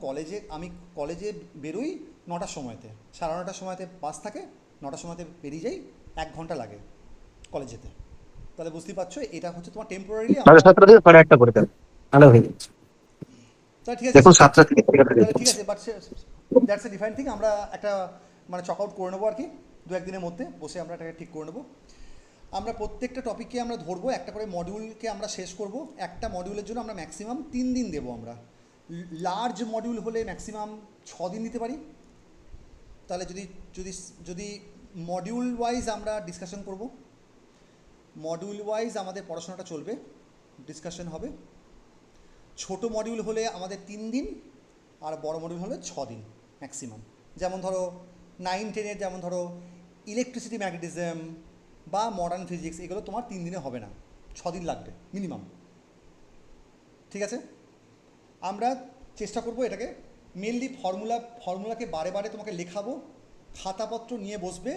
আমি কলেজে বেরোই 9টার সময়তে, 9:30টার সময়তে বাস থাকে, 9টার সময়তে বেরিয়ে যাই, 1 ঘন্টা লাগে কলেজ যেতে। তাহলে বুঝতেই পারছো, এটা হচ্ছে তোমার টেম্পোরারিলি। 7:30 থেকে 8:30 করে দেন, তাহলে হয়ে যাচ্ছে। তাহলে ঠিক আছে, দেখুন 7টা থেকে তাহলে ঠিক আছে, but that's a different thing. আমরা একটা মানে চক আউট করে নেবো আর কি, 2-1 দিনের মধ্যে বসে আমরা এটাকে ঠিক করে নেবো। আমরা প্রত্যেকটা টপিককে আমরা ধরবো, একটা করে মডিউলকে আমরা শেষ করব। একটা মডিউলের জন্য আমরা ম্যাক্সিমাম 3 দিন দেবো। আমরা লার্জ মডিউল হলে ম্যাক্সিমাম 6 দিন দিতে পারি। তাহলে যদি মডিউল ওয়াইজ আমরা ডিসকাশন করব, মডিউল ওয়াইজ আমাদের পড়াশোনাটা চলবে, ডিসকাশন হবে। ছোট মডিউল হলে আমাদের 3 দিন, আর বড় মডিউল হলে 6 দিন ম্যাক্সিমাম। যেমন ধরো 9-10-এর, যেমন ধরো ইলেকট্রিসিটি, ম্যাগনেটিজম বা মডার্ন ফিজিক্স, এগুলো তোমার 3 দিনে হবে না, 6 দিন লাগবে মিনিমাম। ঠিক আছে, আমরা চেষ্টা করব এটাকে মেনলি ফর্মুলাকে বারে বারে তোমাকে লেখাবো, খাতাপত্র নিয়ে বসবে।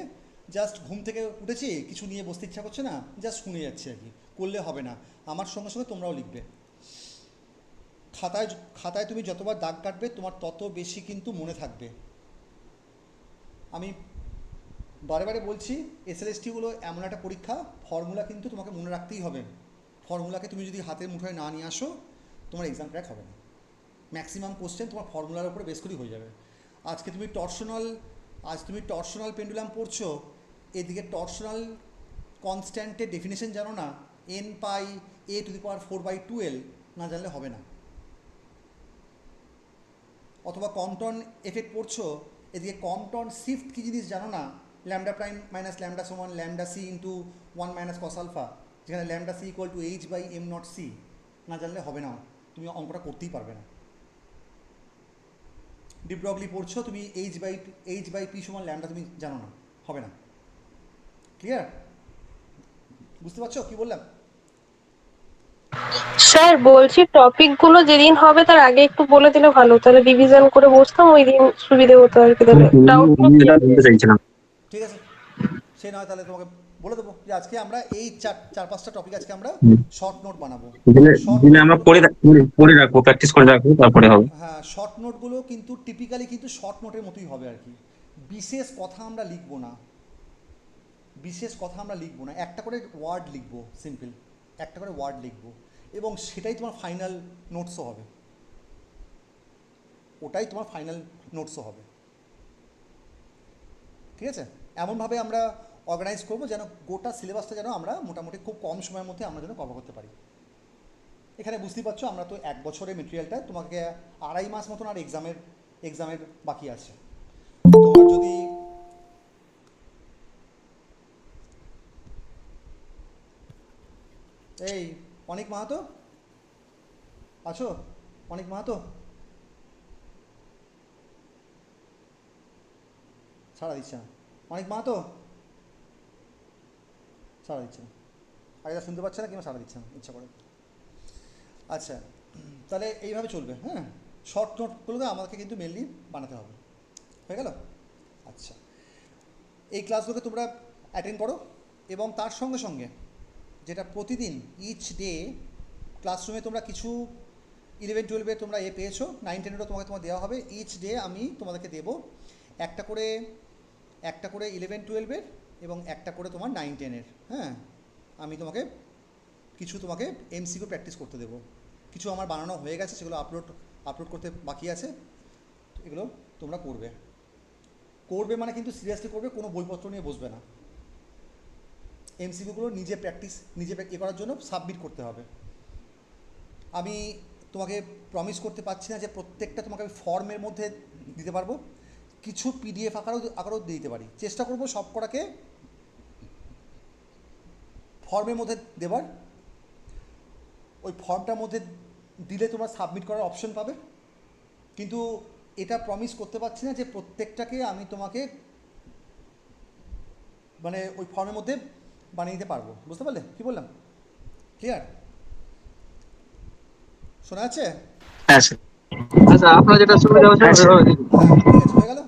জাস্ট ঘুম থেকে উঠেছি, কিছু নিয়ে বসতে ইচ্ছা করছে না, জাস্ট শুনে যাচ্ছে আর কি, করলে হবে না। আমার সঙ্গে সঙ্গে তোমরাও লিখবে। খাতায় তুমি যতবার দাগ কাটবে তোমার তত বেশি কিন্তু মনে থাকবে। আমি বারে বারে বলছি, SLST-গুলো এমন একটা পরীক্ষা, ফর্মুলা কিন্তু তোমাকে মনে রাখতেই হবে। ফর্মুলাকে তুমি যদি হাতের মুঠোয় না নিয়ে আসো, তোমার এক্সাম ক্র্যাক হবে না। ম্যাক্সিমাম কোশ্চেন তোমার ফর্মুলার উপরে বেস করেই হয়ে যাবে। আজ তুমি টর্শনাল পেন্ডুলাম পড়ছো, এদিকে টর্শনাল কনস্ট্যান্টের ডেফিনেশন জানো না, n π a⁴/12 না জানলে হবে না। অথবা কম্পটন এফেক্ট পড়ছো, এদিকে কম্পটন শিফট কী জিনিস জানো না, ল্যামডা প্রাইম মাইনাস ল্যামডা সমান lambda C into 1 minus cos alpha, যেখানে lambda C equal to h/m0c না জানলে হবে না, তুমি অঙ্কটা করতেই পারবে না। ডি ব্রগলি পড়ছো, তুমি h/p সমান ল্যামডা তুমি জানো না, হবে না। ক্লিয়ার? বুঝতে পারছো কি বললাম? স্যার বলছি টপিক গুলো যেদিন হবে তার আগে একটু বলে দিলে ভালো, তাহলে রিভিশন করে বসতাম, ওই দিন সুবিধে হতো আর কি। তাহলে ডাউট আমি এটা বলতে চাইছিলাম। ঠিক আছে, সে নয় তাহলে তোমাকে বলে দেবো যে আজকে আমরা এই 4-5টা টপিক আজকে আমরা শর্ট নোট বানাবো। দিলে আমরা পড়ে রাখবো, প্র্যাকটিস করে রাখবো, তারপরে হবে। হ্যাঁ, শর্ট নোটগুলো কিন্তু টিপিক্যালি কিন্তু শর্ট নোটের মতোই হবে আর কি। বিশেষ কথা আমরা লিখবো না, একটা করে ওয়ার্ড লিখবো, সিম্পল একটা করে ওয়ার্ড লিখবো, এবং সেটাই তোমার ফাইনাল নোটসও হবে, ঠিক আছে? এমনভাবে আমরা অর্গানাইজ করবো যেন গোটা সিলেবাসটা যেন আমরা মোটামুটি খুব কম সময়ের মধ্যে আমরা যেন কভার করতে পারি। এখানে বুঝতেই পারছো, আমরা তো 1 বছরের মেটেরিয়ালটা, তোমাকে 2.5 মাস মতন আর এক্সামের বাকি আছে। তোমার যদি এই অনিক মাহাতো আছো? অনিক মাহাতো সাড়া দিচ্ছে না। অনিক মাহাতো সাড়া দিচ্ছে না, আগে শুনতে পাচ্ছে না কিংবা সাড়া দিচ্ছে না ইচ্ছা করে। আচ্ছা, তাহলে এইভাবে চলবে। হ্যাঁ, শর্ট নোটগুলোকে আমাকে কিন্তু মেনলি বানাতে হবে। হয়ে গেল? আচ্ছা, এই ক্লাসগুলোকে তোমরা অ্যাটেন্ড করো, এবং তার সঙ্গে সঙ্গে যেটা প্রতিদিন ইচ ডে ক্লাসরুমে তোমরা কিছু 11-12-এ তোমরা পেয়েছো, 9-10-এরও তোমার দেওয়া হবে। ইচ ডে আমি তোমাদেরকে দেবো একটা করে 11-12-এর এবং একটা করে তোমার 9-10-এর। হ্যাঁ, আমি তোমাকে MCQ প্র্যাকটিস করতে দেবো। কিছু আমার বানানো হয়ে গেছে, সেগুলো আপলোড করতে বাকি আছে। এগুলো তোমরা করবে মানে কিন্তু সিরিয়াসলি করবে, কোনো বইপত্র নিয়ে বসবে না। MCQগুলো নিজে করার জন্য সাবমিট করতে হবে। আমি তোমাকে প্রমিস করতে পারছি না যে প্রত্যেকটা তোমাকে আমি ফর্মের মধ্যে দিতে পারবো, কিছু পিডিএফ আকারেও দিয়ে দিতে পারি। চেষ্টা করবো সব কটাকে ফর্মের মধ্যে দেবার। ওই ফর্মটার মধ্যে দিলে তোমরা সাবমিট করার অপশন পাবে, কিন্তু এটা প্রমিস করতে পারছি না যে প্রত্যেকটাকে আমি তোমাকে মানে ওই ফর্মের মধ্যে বানিয়ে দিতে পারবো। বুঝতে পারলে কী বললাম? ক্লিয়ার? শোনা যাচ্ছে? হ্যাঁ স্যার। আচ্ছা আপনার যেটা সুবিধা হচ্ছে ওইভাবে দিন। ঠিক আছে, হয়ে গেল।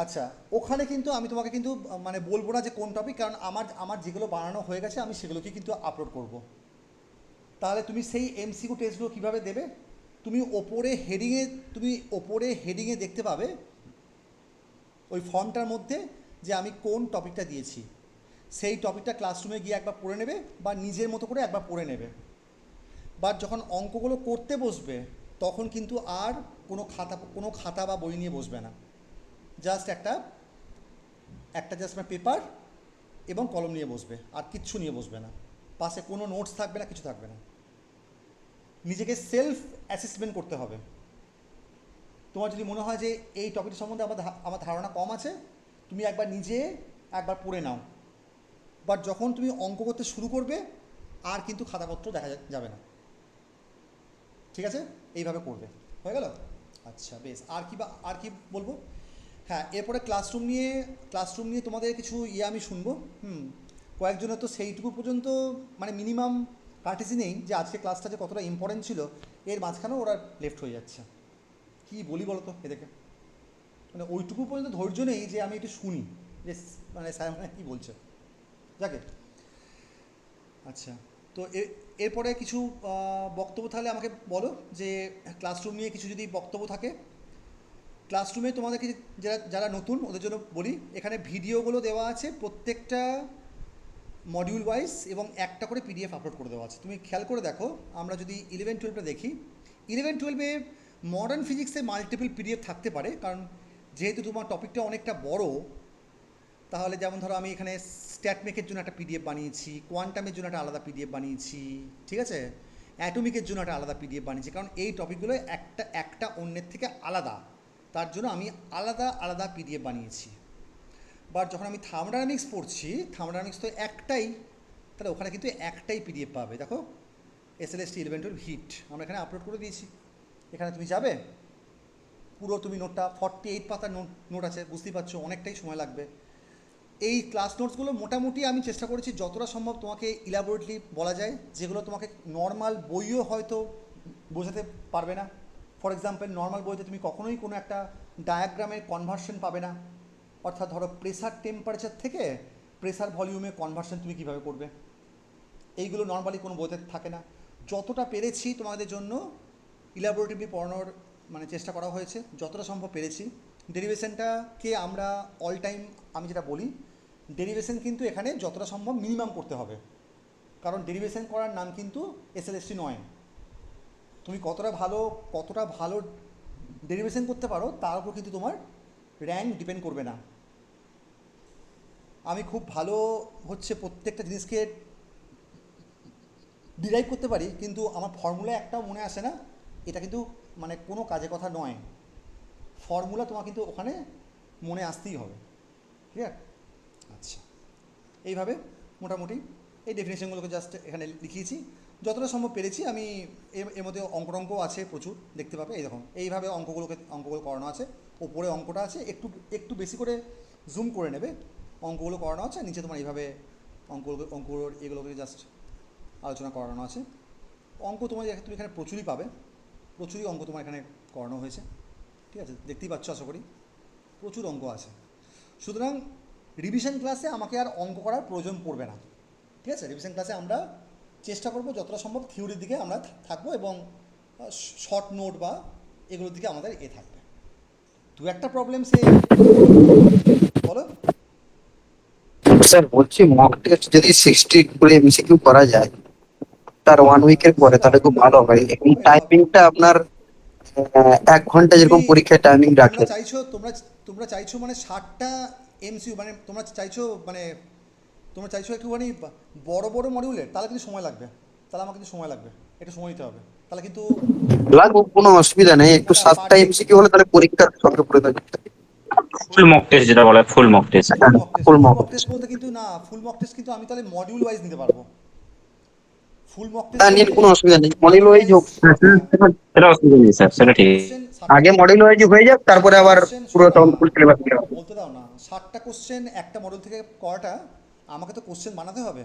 আচ্ছা, ওখানে কিন্তু আমি তোমাকে কিন্তু মানে বলবো না যে কোন টপিক, কারণ আমার যেগুলো বানানো হয়ে গেছে আমি সেগুলোকে কিন্তু আপলোড করব। তাহলে তুমি সেই এমসিকিউ টেস্টগুলো কীভাবে দেবে? তুমি ওপরে হেডিংয়ে দেখতে পাবে ওই ফর্মটার মধ্যে যে আমি কোন টপিকটা দিয়েছি। সেই টপিকটা ক্লাসরুমে গিয়ে একবার পড়ে নেবে বা নিজের মতো করে একবার পড়ে নেবে। বাট যখন অঙ্কগুলো করতে বসবে তখন কিন্তু আর কোনো খাতা বা বই নিয়ে বসবে না। জাস্ট একটা জাস্ট পেপার এবং কলম নিয়ে বসবে, আর কিচ্ছু নিয়ে বসবে না। পাশে কোনো নোটস থাকবে না, কিছু থাকবে না। নিজেকে সেলফ অ্যাসেসমেন্ট করতে হবে। তোমার যদি মনে হয় যে এই টপিকটি সম্বন্ধে আমার ধারণা কম আছে, তুমি একবার পড়ে নাও। বাট যখন তুমি অঙ্ক করতে শুরু করবে আর কিন্তু খাতাপত্র দেখা যাবে না। ঠিক আছে? এইভাবে করবে। হয়ে গেল? আচ্ছা বেশ। আর কি বলবো? হ্যাঁ, এরপরে ক্লাসরুম নিয়ে তোমাদের কিছু আমি শুনবো। কয়েকজনের তো সেইটুকু পর্যন্ত মানে মিনিমাম কার্টেসি নেই যে আজকে ক্লাসটা যে কতটা ইম্পর্টেন্ট ছিল, এর মাঝখানেও ওরা লেফট হয়ে যাচ্ছে। কী বলি বলো তো এদেরকে? মানে ওইটুকু পর্যন্ত ধৈর্য নেই যে আমি একটু শুনি যে মানে স্যার মানে কী বলছে। যাকে আচ্ছা, তো এরপরে কিছু বক্তব্য তাহলে আমাকে বলো যে ক্লাসরুম নিয়ে কিছু যদি বক্তব্য থাকে। ক্লাসরুমে তোমাদেরকে যারা নতুন ওদের জন্য বলি, এখানে ভিডিওগুলো দেওয়া আছে প্রত্যেকটা মডিউল ওয়াইজ এবং একটা করে পিডিএফ আপলোড করে দেওয়া আছে। তুমি খেয়াল করে দেখো, আমরা যদি 11-12টা দেখি, 11-12-এ মডার্ন ফিজিক্সে মাল্টিপল পিডিএফ থাকতে পারে, কারণ যেহেতু তোমার টপিকটা অনেকটা বড়। তাহলে যেমন ধরো আমি এখানে স্ট্যাটমেকের জন্য একটা পিডিএফ বানিয়েছি, কোয়ান্টামের জন্য একটা আলাদা পিডিএফ বানিয়েছি, ঠিক আছে, অ্যাটমিকের জন্য একটা আলাদা পিডিএফ বানিয়েছি, কারণ এই টপিকগুলো একটা অন্যের থেকে আলাদা। তার জন্য আমি আলাদা পিডিএফ বানিয়েছি। বাট যখন আমি থার্মোডায়নামিক্স পড়ছি, থার্মোডায়নামিক্স তো একটাই, তাহলে ওখানে কিন্তু একটাই পিডিএফ পাবে। দেখো SLST 11-12 হিট আমরা এখানে আপলোড করে দিয়েছি। এখানে তুমি যাবে, পুরো তুমি নোটটা 48 পাতার নোট আছে, বুঝতেই পারছো অনেকটাই সময় লাগবে। এই ক্লাস নোটসগুলো মোটামুটি আমি চেষ্টা করেছি যতটা সম্ভব তোমাকে ইলাবোরেটলি বলা যায়, যেগুলো তোমাকে নর্মাল বইও হয়তো বোঝাতে পারবে না। ফর এক্সাম্পল, নর্মাল বইতে তুমি কখনোই কোনো একটা ডায়াগ্রামের কনভার্সন পাবে না। অর্থাৎ ধরো প্রেসার টেম্পারেচার থেকে প্রেসার ভলিউমে কনভার্সন তুমি কীভাবে করবে, এইগুলো নর্মালি কোনো বইতে থাকে না। যতটা পেরেছি তোমাদের জন্য ইলাবোরেটিভলি পড়ানোর মানে চেষ্টা করা হয়েছে, যতটা সম্ভব পেরেছি। ডেরিভেশনটাকে আমরা অল টাইম আমি যেটা বলি, ডেরিভেশন কিন্তু এখানে যতটা সম্ভব মিনিমাম করতে হবে, কারণ ডেরিভেশন করার নাম কিন্তু SLST নয়। তুমি কতটা ভালো ডেরিভেশন করতে পারো তার উপর কিন্তু তোমার র্যাঙ্ক ডিপেন্ড করবে না। আমি খুব ভালো প্রত্যেকটা জিনিসকে ডিরাইভ করতে পারি, কিন্তু আমার ফর্মুলা একটাও মনে আসে না, এটা কিন্তু মানে কোনো কাজের কথা নয়। ফর্মুলা তোমার কিন্তু ওখানে মনে আসতেই হবে। ক্লিয়ার? আচ্ছা, এইভাবে মোটামুটি এই ডেফিনেশনগুলোকে জাস্ট এখানে লিখিয়েছি, যতটা সম্ভব পেরেছি আমি। এর মধ্যে অঙ্কও আছে প্রচুর, দেখতে পাবে। এই দেখুন এইভাবে অঙ্কগুলো করানো আছে। ওপরে অঙ্কটা আছে, একটু বেশি করে জুম করে নেবে, অঙ্কগুলো করানো আছে। নিচে তোমার এইভাবে অঙ্কগুলোর এগুলোকে জাস্ট আলোচনা করানো আছে। তুমি এখানে প্রচুরই পাবে, প্রচুরই অঙ্ক তোমার এখানে করানো হয়েছে। ঠিক আছে, দেখতেই পাচ্ছ আশা করি প্রচুর অঙ্ক আছে। সুতরাং রিভিশন ক্লাসে আমাকে আর অঙ্ক করার প্রয়োজন পড়বে না। ঠিক আছে, রিভিশন ক্লাসে আমরা চেষ্টা করব যতটা সম্ভব থিওরির দিকে আমরা থাকবো এবং শর্ট নোট বা এগুলোর দিকে আমাদের থাকবে। দু একটা প্রবলেম বলো স্যার বলছি মক টেস্ট যদি 60 করে MCQ করা যায় তার 1 উইকের পরে, তাহলে খুব ভালো হয়। এবং টাইমিংটা আপনার 1 ঘন্টা যেরকম পরীক্ষায় টাইমিং রাখে। তোমরা চাইছো মানে 60টা MCQ, মানে তোমরা চাইছো একটুখানি বড় মডিউলের, তাহলে কিন্তু সময় লাগবে। তাহলে আমাকে কিন্তু সময় লাগবে, একটু সময় দিতে হবে। তাহলে কিন্তু লাগবে, কোনো অসুবিধা নেই। একটু 7টা MCQ হলে তাহলে পরীক্ষার সঙ্গে পড়ে থাকবে। ফুল মক টেস্ট যেটা বলে, full mock test. Full mock test, full ফুল mock মক টেস্ট বলতে কিন্তু না, ফুল মক টেস্ট কিন্তু আমি তাহলে মডিউল ওয়াইজ নিতে পারবো। ফুল মক টেস্ট তা নিন, কোনো অসুবিধা নেই, মডিউল ওয়াইজ হোক। সেটা অসুবিধা নেই স্যার, সেটা ঠিক। কোশ্চেন আগে মডিউল ওয়াইজ হয়ে যাক, তারপরে আবার পুরো তখন ফুল সিলেবাস নিয়ে হবে। বলতে দাও না, 60টা কোশ্চেন একটা মডেল থেকে করাটা, আমাকে তো কোশ্চেন বানাতে হবে,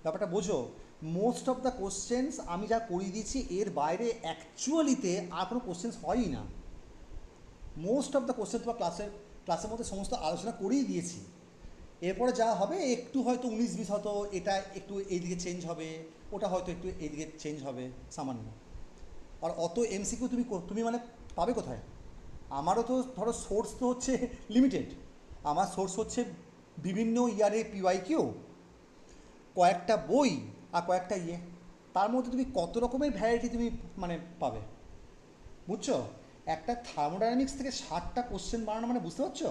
ব্যাপারটা বোঝো। মোস্ট অফ দ্য কোশ্চেন্স আমি যা করিয়ে দিচ্ছি এর বাইরে অ্যাকচুয়ালিতে আর কোনো কোশ্চেন্স হয়ই না। মোস্ট অফ দ্য কোশ্চেন তোমার ক্লাসের মধ্যে সমস্ত আলোচনা করেই দিয়েছি। এরপরে যা হবে একটু হয়তো 19-20 হয়তো এটা একটু এইদিকে চেঞ্জ হবে, ওটা হয়তো একটু এইদিকে চেঞ্জ হবে সামান্য। আর অত এমসিকিউ তুমি মানে পাবে কোথায়? আমারও তো ধরো সোর্স তো হচ্ছে লিমিটেড। আমার সোর্স হচ্ছে বিভিন্ন ইয়ারে পিওয়াইকিউ, কয়েকটা বই আর কয়েকটা তার মধ্যে তুমি কত রকমের ভ্যারাইটি তুমি মানে পাবে, বুঝছো? একটা থার্মোডাইনামিক্স থেকে 60টা কোশ্চেন বানানো মানে বুঝতে পারছো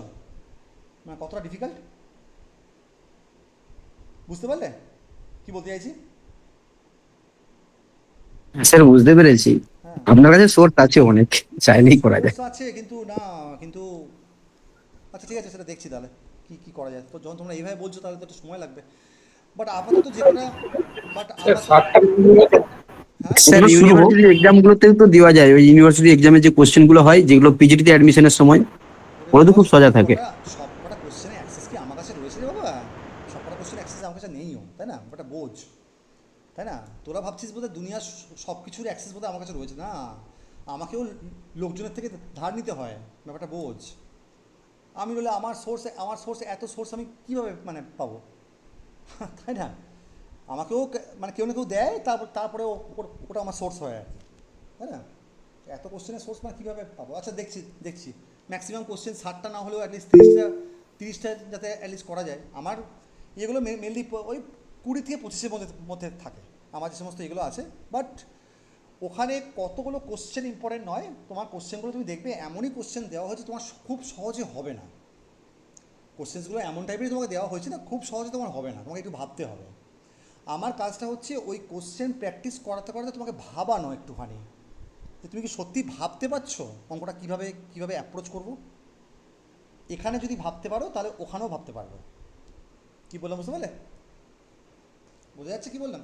মানে কতটা ডিফিকাল্ট? বুঝতে পারলে কি বলতে চাইছি? স্যার বুঝতে পেরেছি, হ্যাঁ, আপনার কাছে সোর্স আছে অনেক, চাইলেই করা যায়। সোর্স আছে কিন্তু না, কিন্তু আচ্ছা ঠিক আছে, সেটা দেখছি তাহলে কি কি করা যায়। তো যখন তোমরা এইভাবে বলছো তাহলে তো একটু সময় লাগবে, বাট আপাতত যেটা বাট হ্যাঁ স্যার ওগুলো শুরু হোক। ইউনিভার্সিটি এক্সাম গুলোতেও তো দেওয়া যায়, ওই ইউনিভার্সিটি এক্সামের যে কোশ্চেন গুলো হয় যেগুলো পিজিটিতে অ্যাডমিশনের সময়, ওরে ওগুলো তো বাবা, খুব সোজা থাকে। সবকটা কোশ্চেনের অ্যাক্সেস কি আমার কাছে রয়েছে রে বাবা? সবকটা কোশ্চেনের অ্যাক্সেস আমার কাছে নেইও, তাই না? ওটা বোঝ, তাই না? তোরা ভাবছিস বোধহয় দুনিয়ার সব কিছুর অ্যাক্সেস বোধহয় আমার কাছে রয়েছে, না, আমাকেও লোকজনের থেকে ধার নিতে হয়, ব্যাপারটা বোঝ। আমি বলে আমার সোর্স এত সোর্স আমি কীভাবে মানে পাবো? তাই না? আমাকেও মানে কেউ না কেউ দেয়, তারপরে ওটা আমার সোর্স হয় আর কি, তাই না? এত কোশ্চেনের সোর্স মানে কীভাবে পাবো? আচ্ছা দেখছি ম্যাক্সিমাম কোশ্চেন 60টা না হলেও অ্যাটলিস্ট 30টা যাতে অ্যাটলিস্ট করা যায়। আমার এগুলো মেনলি ওই 20 থেকে 25-এর মধ্যে থাকে আমার যে সমস্ত এগুলো আছে। বাট ওখানে কতগুলো কোশ্চেন ইম্পর্টেন্ট নয়, তোমার কোশ্চেনগুলো তুমি দেখবে এমনই কোশ্চেন দেওয়া হয়েছে তোমার খুব সহজে হবে না। কোশ্চেন্সগুলো এমন টাইপেরই তোমাকে দেওয়া হয়েছে না, খুব সহজে তোমার হবে না, তোমাকে একটু ভাবতে হবে। আমার কাজটা হচ্ছে ওই কোশ্চেন প্র্যাকটিস করাতে করাতে তোমাকে ভাবানো একটুখানি, যে তুমি কি সত্যি ভাবতে পারছো অঙ্কটা কীভাবে অ্যাপ্রোচ করবো। এখানে যদি ভাবতে পারো তাহলে ওখানেও ভাবতে পারবে। কী বললাম বুঝতে পারলে? বোঝা যাচ্ছে কী বললাম?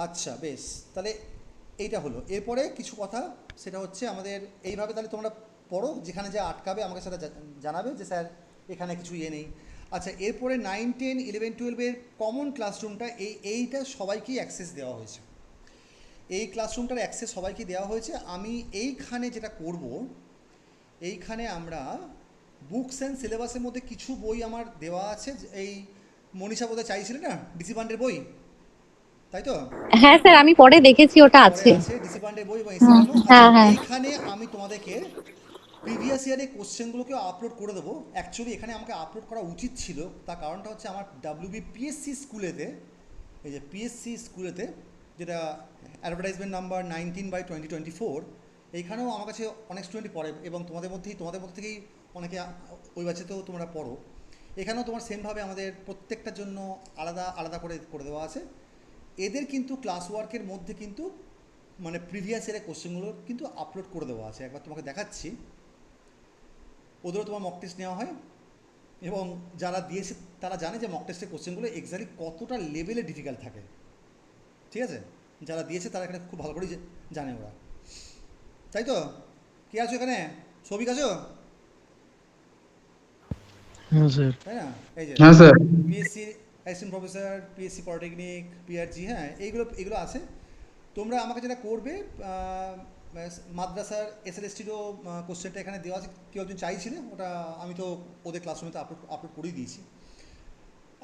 আচ্ছা বেশ, তাহলে এইটা হলো। এরপরে কিছু কথা, সেটা হচ্ছে আমাদের এইভাবে তাহলে তোমরা পড়ো, যেখানে যা আটকাবে আমাকে সেটা জানাবে যে স্যার এখানে কিছু নেই। আচ্ছা, এরপরে 9, 10, 11, 12-এর কমন ক্লাসরুমটা এইটা সবাইকেই অ্যাক্সেস দেওয়া হয়েছে। এই ক্লাসরুমটার অ্যাক্সেস সবাইকে দেওয়া হয়েছে। আমি এইখানে যেটা করব, এইখানে আমরা বুকস অ্যান্ড সিলেবাসের মধ্যে কিছু বই আমার দেওয়া আছে। এই মনীষা বোধহয় চাইছিলে না ডিসি পান্ডের বই, তাই তো? হ্যাঁ স্যার, আমি পরে দেখেছি ওটা আছে। ডিসি পান্ডের বই এবং এসি পান্ডের। হ্যাঁ হ্যাঁ। এইখানে আমি তোমাদেরকে প্রিভিয়াস ইয়ারের কোশ্চেনগুলোকেও আপলোড করে দেবো। অ্যাকচুয়ালি এখানে আমাকে আপলোড করা উচিত ছিল, তার কারণটা হচ্ছে আমার WBPSC স্কুলেতে, এই যে পিএসসি স্কুলেতে, যেটা অ্যাডভার্টাইজমেন্ট নাম্বার 19/2024, এইখানেও আমার কাছে অনেক স্টুডেন্টই পড়ে এবং তোমাদের মধ্যে থেকেই অনেকে ওই ব্যাচেতেও তোমরা পড়ো। এখানেও তোমার সেমভাবে আমাদের প্রত্যেকটার জন্য আলাদা আলাদা করে দেওয়া আছে। এদের কিন্তু ক্লাস ওয়ার্কের মধ্যে কিন্তু মানে প্রিভিয়াস ইয়ারের কোশ্চেনগুলো কিন্তু আপলোড করে দেওয়া আছে। একবার তোমাকে দেখাচ্ছি, ওদেরও তোমার মক টেস্ট নেওয়া হয় এবং যারা দিয়েছে তারা জানে যে মক টেস্টের কোশ্চেনগুলো এক্স্যাক্টলি কতটা লেভেলে ডিফিকাল্ট থাকে, ঠিক আছে? যারা দিয়েছে তারা এখানে খুব ভালো করেই জানে ওরা, তাই তো? কে আছো এখানে? সবিক আছো? হ্যাঁ স্যার। তাই না? এই যে হ্যাঁ sir. PSC assistant professor, PSC polytechnic, PRG, হ্যাঁ এইগুলো আছে। তোমরা আমাকে যেটা করবে, মাদ্রাসার এসএলএসটিরও কোশ্চেনটা এখানে দেওয়া আছে, কেউ একজন চাইছিলে, ওটা আমি তো ওদের ক্লাসরুমে তো আপলোড করেই দিয়েছি।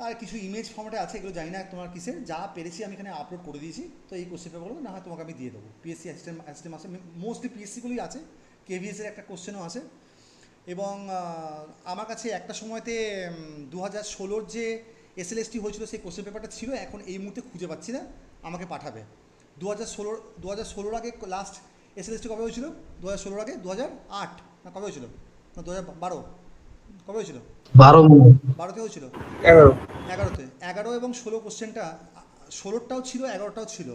আর কিছু ইমেজ ফর্মেটে আছে, এগুলো জানি না তোমার কিসের, যা পেরেছি আমি এখানে আপলোড করে দিয়েছি। তো এই কোশ্চেন পেপারগুলো না হয় তোমাকে আমি দিয়ে দেবো। পিএসসি অ্যাসিস্ট্যান্ট আছে, মোস্টলি পিএসসিগুলোই আছে, কেভিএসের একটা কোশ্চেনও আছে। এবং আমার কাছে একটা সময়তে 2016-র যে এসএলএসটি হয়েছিল সেই কোশ্চেন পেপারটা ছিল, এখন এই মুহূর্তে খুঁজে পাচ্ছি না, আমাকে পাঠাবে। 2016 আগে লাস্ট এসএলএসটি কবে হয়েছিল? 2016 আগে 2008 না কবে হয়েছিল? না 2012 কবে হয়েছিল? 12তে হয়েছিল। 11তে 11 এবং 16 কোশ্চেনটা, 16টাও ছিল 11টাও ছিল,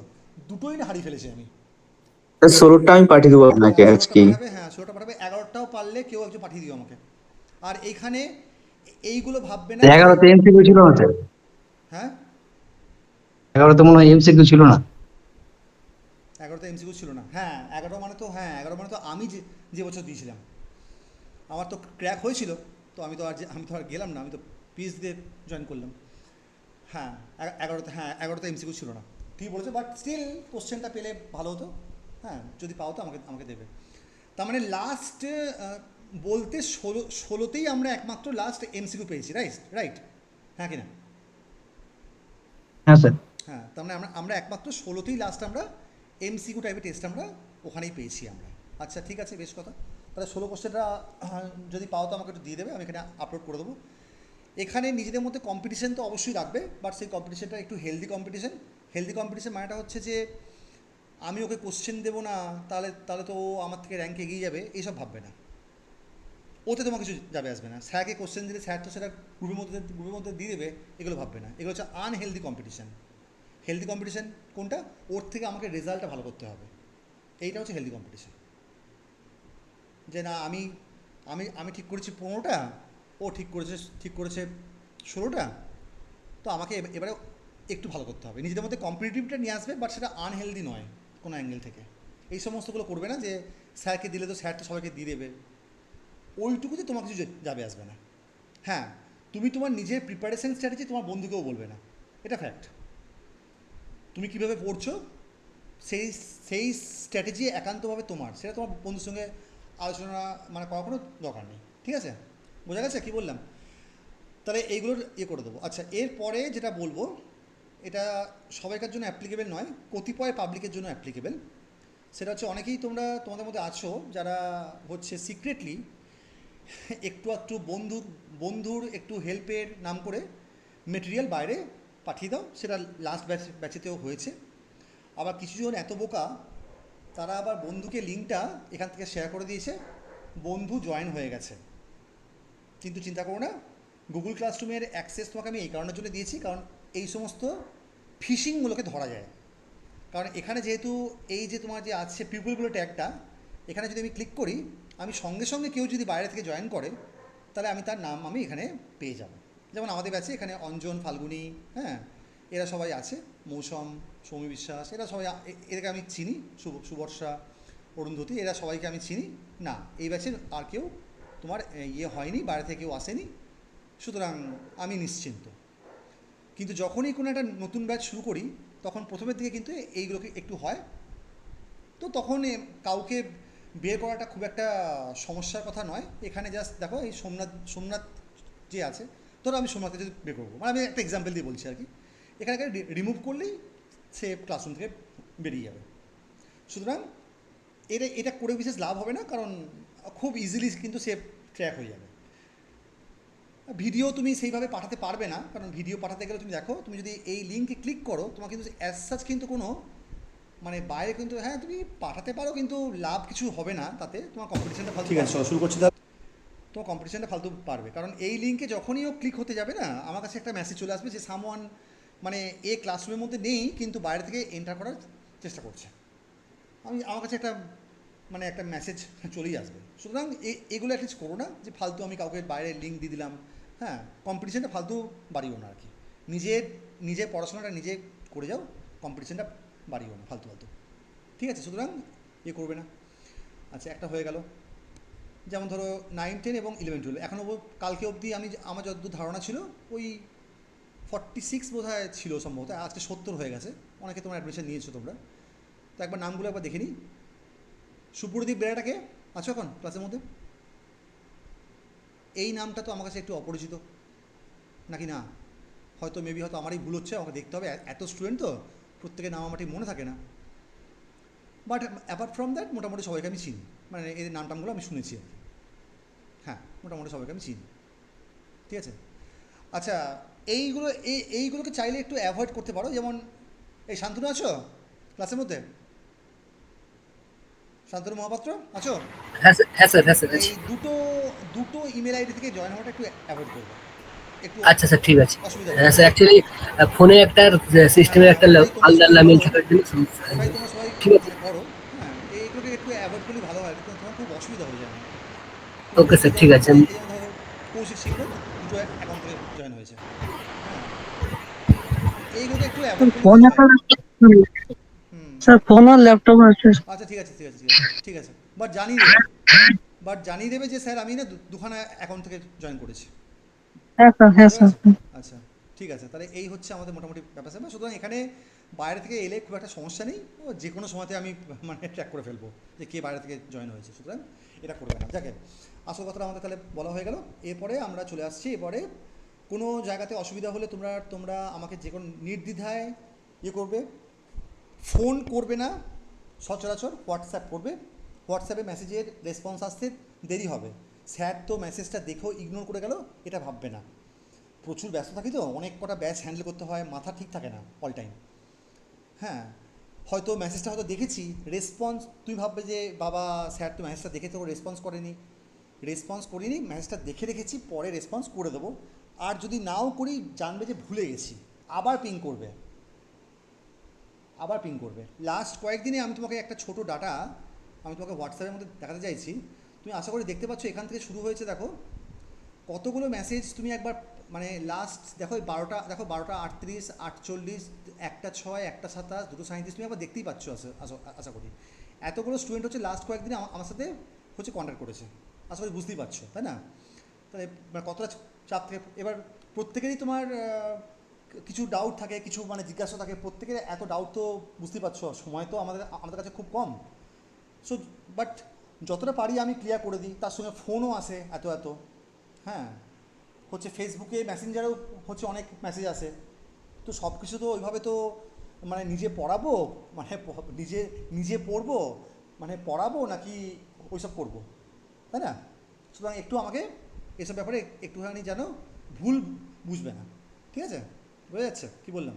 দুটোই না হারিয়ে ফেলেছি আমি। 16টা আমি পাঠিয়ে দেবো আপনাকে আজকে। 16টা পাঠাবে, হ্যাঁ 16টা পাঠাবে, 11টাও পারলে কেউ একজন পাঠিয়ে দিও আমাকে। আর এইখানে এইগুলো ভাববে না যে 11তে এমসিকিউ ছিল না স্যার? হ্যাঁ 11তে মনে হয় এমসিকিউ ছিল না। 11টা এমসিকিউ ছিল না, হ্যাঁ 11 মানে তো, হ্যাঁ 11 মানে তো আমি যে যে বছর দিয়েছিলাম আমার তো ক্র্যাক হয়েছিল, তো আমি তো আর গেলাম না, আমি তো পিএইচ দিয়ে জয়েন করলাম। হ্যাঁ 11টা, হ্যাঁ 11টা এমসিকিউ ছিল না, ঠিক বলেছো, বাট স্টিল কোশ্চেনটা পেলে ভালো হতো। হ্যাঁ যদি পাও তো আমাকে আমাকে দেবে। তার মানে লাস্ট বলতে 16তেই আমরা একমাত্র লাস্ট এমসিকিউ পেয়েছি, রাইট হ্যাঁ কি না? হ্যাঁ স্যার। হ্যাঁ তার মানে আমরা একমাত্র 16তেই লাস্ট আমরা এমসিকিউ টাইপের টেস্ট আমরা ওখানেই পেয়েছি আমরা। আচ্ছা ঠিক আছে, বেশ কথা। তাহলে 16 কোশ্চেনটা যদি পাও তো আমাকে একটু দিয়ে দেবে, আমি এখানে আপলোড করে দেবো। এখানে নিজেদের মধ্যে কম্পিটিশন তো অবশ্যই রাখবে, বাট সেই কম্পিটিশনটা একটু হেলদি কম্পিটিশন। হেলদি কম্পিটিশন মানেটা হচ্ছে যে আমি ওকে কোশ্চেন দেবো না, তাহলে তো ও আমার থেকে র্যাঙ্ক এগিয়ে যাবে, এইসব ভাববে না। ওতে তোমার কিছু যাবে আসবে না। স্যারকে কোশ্চেন দিলে স্যার তো সেটা গ্রুপের মধ্যে দিয়ে দেবে, এগুলো ভাববে না। এগুলো হচ্ছে আনহেলদি কম্পিটিশন। হেলদি কম্পিটিশন কোনটা? ওর থেকে আমাকে রেজাল্টটা ভালো করতে হবে, এইটা হচ্ছে হেলদি কম্পিটিশন। যে না আমি আমি আমি ঠিক করেছি 15টা, ও ঠিক করেছে 16টা, তো আমাকে এবারে একটু ভালো করতে হবে। নিজেদের মধ্যে কম্পিটিটিভটা নিয়ে আসবে, বাট সেটা আনহেলদি নয় কোনো অ্যাঙ্গেল থেকে। এই সমস্তগুলো করবে না যে স্যারকে দিলে তো স্যার তো সবাইকে দিয়ে দেবে, ওইটুকুতে তোমার কিছু যাবে আসবে না। হ্যাঁ তুমি তোমার নিজের প্রিপারেশন স্ট্র্যাটেজি তোমার বন্ধুকেও বলবে না, এটা ফ্যাক্ট। তুমি কীভাবে পড়ছো সেই স্ট্র্যাটেজি একান্তভাবে তোমার, সেটা তোমার বন্ধুর সঙ্গে আলোচনা মানে করার কোনো দরকার নেই, ঠিক আছে? বোঝা গেছে কী বললাম? তাহলে এইগুলোর করে দেবো। আচ্ছা এরপরে যেটা বলবো, এটা সবাইকার জন্য অ্যাপ্লিকেবল নয়, কতিপয় পাবলিকের জন্য অ্যাপ্লিকেবল। সেটা হচ্ছে অনেকেই তোমাদের মধ্যে আছো যারা হচ্ছে সিক্রেটলি একটু বন্ধুর একটু হেল্পের নাম করে মেটেরিয়াল বাইরে পাঠিয়ে দাও। সেটা লাস্ট ব্যাচেতেও হয়েছে। আবার কিছুজন এত বোকা, তারা আবার বন্ধুকে লিঙ্কটা এখান থেকে শেয়ার করে দিয়েছে, বন্ধু জয়েন হয়ে গেছে। কিন্তু চিন্তা করো না, গুগল ক্লাসরুমের অ্যাক্সেস তোমাকে আমি এই কারণের জন্য দিয়েছি, কারণ এই সমস্ত ফিশিংগুলোকে ধরা যায়। কারণ এখানে যেহেতু এই যে তোমার যে আছে পিপলগুলো ট্যাগটা, এখানে যদি আমি ক্লিক করি, আমি সঙ্গে সঙ্গে কেউ যদি বাইরে থেকে জয়েন করে, তাহলে আমি তার নাম আমি এখানে পেয়ে যাব। যেমন আমাদের ব্যাচে এখানে অঞ্জন, ফাল্গুনি, হ্যাঁ এরা সবাই আছে, মৌসম, সৌমি বিশ্বাস, এরা সবাই, এদেরকে আমি চিনি, সুবর্ষা, অরুন্ধতী, এরা সবাইকে আমি চিনি না। এই ব্যাচের আর কেউ তোমার হয়নি, বাইরে থেকে কেউ আসেনি, সুতরাং আমি নিশ্চিন্ত। কিন্তু যখনই কোনো একটা নতুন ব্যাচ শুরু করি, তখন প্রথমের দিকে কিন্তু এইগুলোকে একটু হয়, তো তখন কাউকে বের করাটা খুব একটা সমস্যার কথা নয়। এখানে জাস্ট দেখো এই সোমনাথ যে আছে, ধরো আমি সোমনাথকে যদি বের করবো, মানে আমি একটা এক্সাম্পল দিয়ে বলছি আর কি, এখানে রিমুভ করলেই সে ক্লাসরুম থেকে বেরিয়ে যাবে। সুতরাং এটা করে বিশেষ লাভ হবে না, কারণ খুব ইজিলি কিন্তু সে ট্র্যাক হয়ে যাবে। ভিডিও তুমি সেইভাবে পাঠাতে পারবে না, কারণ ভিডিও পাঠাতে গেলে তুমি দেখো, তুমি যদি এই লিঙ্কে ক্লিক করো, তোমার কিন্তু অ্যাজ সাচ কিন্তু কোনো মানে বাইরে কিন্তু, হ্যাঁ তুমি পাঠাতে পারো, কিন্তু লাভ কিছু হবে না তাতে, তোমার কম্পিটিশনটা ফালতু। ঠিক আছে শুরু করছি, তোমার কম্পিটিশনটা ফালতু পারবে। কারণ এই লিঙ্কে যখনই ও ক্লিক হতে যাবে না, আমার কাছে একটা মেসেজ চলে আসবে যে সামওয়ান মানে এ ক্লাসরুমের মধ্যে নেই, কিন্তু বাইরে থেকে এন্টার করার চেষ্টা করছে। আমার কাছে একটা মেসেজ চলেই আসবে। সুতরাং এগুলো অ্যাটলিস্ট করো না যে ফালতু আমি কাউকে বাইরে লিঙ্ক দিয়ে দিলাম। হ্যাঁ কম্পিটিশনটা ফালতু বাড়িও না আর কি, নিজের পড়াশোনাটা নিজে করে যাও, কম্পিটিশনটা বাড়িও না ফালতু। ঠিক আছে, সুতরাং করবে না। আচ্ছা একটা হয়ে গেল। যেমন ধরো 9, 10 এবং 11, 12 এখনও কালকে অবধি আমার যতদূর ধারণা ছিল ওই 46 বোধহয় ছিল সম্ভবত, আজকে 70 হয়ে গেছে। অনেকে তোমরা অ্যাডমিশন নিয়েছো তোমরা, তো একবার নামগুলো একবার দেখে নিই। সুপ্রদীপ বেড়াটাকে আছো এখন ক্লাসের মধ্যে? এই নামটা তো আমার কাছে একটু অপরিচিত নাকি না? হয়তো মেবি হয়তো আমারই ভুল হচ্ছে, আমাকে দেখতে হবে, এত স্টুডেন্ট তো প্রত্যেকের নাম আমার ঠিক মনে থাকে না। বাট অ্যাপার্ট ফ্রম দ্যাট মোটামুটি সবাইকে আমি চিনি, মানে এদের নামটামগুলো আমি শুনেছি আর কি। হ্যাঁ মোটামুটি সবাইকে আমি চিনি, ঠিক আছে। আচ্ছা এইগুলোকে চাইলে একটু অ্যাভয়েড করতে পারো। যেমন এই শান্তনু আছো ক্লাসের মধ্যে? শান্তনু মহাপাত্র আছো? হ্যাঁ স্যার। এই দুটো ইমেল আইডি থেকে জয়েন হওয়াটা একটু অ্যাভয়েড করবে একটু। আচ্ছা স্যার ঠিক আছে। অসুবিধা হ্যাঁ স্যার, অ্যাকচুয়ালি ফোনে একটা সিস্টেমের একটা আলাদা মেল থাকার জন্য এটাই তোমরা সবাই ঠিক আছে। করো। হ্যাঁ একটু অ্যাভয়েড করলে ভালো হয়, কিন্তু তোমার খুব অসুবিধা হয়ে যায়। ওকে স্যার, ঠিক আছে। এই যেমন ধরো কৌশিক শিখলো দুটো অ্যাকাউন্ট থেকে জয়েন হয়েছে, হ্যাঁ, এইগুলোকে একটু অ্যাভয়েড করলে ভালো হয়। হুম, স্যার ফোন আর ল্যাপটপ আছে। আচ্ছা ঠিক আছে ঠিক আছে ঠিক আছে ঠিক আছে, জানিয়ে দেবে যে স্যার আমি না দুখানা অ্যাকাউন্ট থেকে জয়েন করেছি। হ্যাঁ স্যার, হ্যাঁ বুঝতে স্যার। পেরেছো? আচ্ছা ঠিক আছে, তাহলে এই হচ্ছে আমাদের মোটামুটি ব্যাপার স্যাপার। সুতরাং এখানে বাইরে থেকে এলে খুব একটা সমস্যা নেই, ও যে কোনো সময়তে আমি মানে ট্র্যাক করে ফেলবো যে কে বাইরে থেকে জয়েন হয়েছে, সুতরাং এটা করবে না। যাকে আসল কথাটা আমাদের তাহলে বলা হয়ে গেল। এরপরে আমরা চলে আসছি, এরপরে কোনো জায়গাতে অসুবিধা হলে তোমরা আমাকে যে কোনো নির্দ্বিধায় করবে, ফোন করবে না, সচরাচর হোয়াটসঅ্যাপ করবে। হোয়াটসঅ্যাপে মেসেজের রেসপন্স আসতে দেরি হবে, স্যার তো মেসেজটা দেখেও ইগনোর করে গেল এটা ভাববে না। প্রচুর ব্যস্ত থাকি তো, অনেক কটা ব্যাচ হ্যান্ডেল করতে হয়, মাথা ঠিক থাকে না অল টাইম। হ্যাঁ, হয়তো মেসেজটা হয়তো দেখেছি, রেসপন্স তুমি ভাববে যে বাবা স্যার তো মেসেজটা দেখে তো রেসপন্স করিনি, মেসেজটা দেখে রেখেছি, পরে রেসপন্স করে দেবো। আর যদি নাও করি জানবে যে ভুলে গেছি, আবার পিং করবে। লাস্ট কয়েকদিনে আমি তোমাকে একটা ছোটো ডাটা আমি তোমাকে হোয়াটসঅ্যাপের মধ্যে দেখাতে চাইছি। তুমি আশা করি দেখতে পাচ্ছ, এখান থেকে শুরু হয়েছে দেখো কতগুলো মেসেজ। তুমি একবার মানে লাস্ট দেখো 12টা, দেখো 12টা 38, 48, 1টা 6, 1টা 27, 2টো 37, তুমি একবার দেখতেই পাচ্ছ আশা করি। এতগুলো স্টুডেন্ট হচ্ছে লাস্ট কয়েকদিনে আমার সাথে হচ্ছে কন্ট্যাক্ট করেছে, আশা করি বুঝতেই পারছো, তাই না? তাহলে মানে কতটা চাপ থাকে। এবার প্রত্যেকেরই তোমার কিছু ডাউট থাকে, কিছু মানে জিজ্ঞাসা থাকে, প্রত্যেকের এত ডাউট তো বুঝতেই পারছো, সময় তো আমাদের কাছে খুব কম। সো বাট যতটা পারি আমি ক্লিয়ার করে দিই, তার সঙ্গে ফোনও আসে এত, হ্যাঁ, হচ্ছে ফেসবুকে মেসেঞ্জারেও হচ্ছে অনেক মেসেজ আসে। তো সব কিছু তো ওইভাবে তো মানে নিজে পড়াবো, মানে নিজে পড়বো, মানে পড়াবো নাকি ওইসব করবো, তাই না? সুতরাং একটু আমাকে এসব ব্যাপারে একটুখানি যেন ভুল বুঝবে না, ঠিক আছে? বোঝা যাচ্ছে কী বললাম?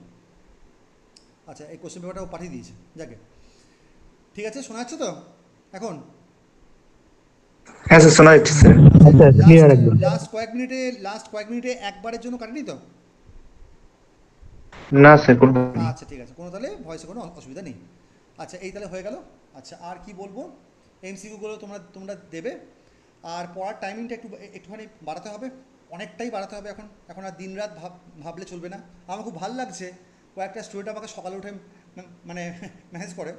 আচ্ছা, এই কোশ্চেন পেপারটাও পাঠিয়ে দিয়েছে, যাকে ঠিক আছে, শোনা যাচ্ছে তো এখন? হ্যাঁ স্যার, শোনা যাচ্ছে স্যার। আচ্ছা ক্লিয়ার একদম। লাস্ট কয়েক মিনিটে একবারের জন্য কাটেনি তো? না স্যার, কোনো আচ্ছা ঠিক আছে, কোনো তাহলে ভয়েসে কোনো অসুবিধা নেই। আচ্ছা, এই তাহলে হয়ে গেল। আচ্ছা, আর কি বলবো, এমসিকিউগুলো তোমরা দেবে, আর পড়ার টাইমিংটা একটুখানি বাড়াতে হবে, অনেকটাই বাড়াতে হবে। এখন আর দিনরাত ভাবলে চলবে না। আমার খুব ভালো লাগছে, কয়েকটা স্টুডেন্ট আমাকে সকালে উঠে মানে মেসেজ করে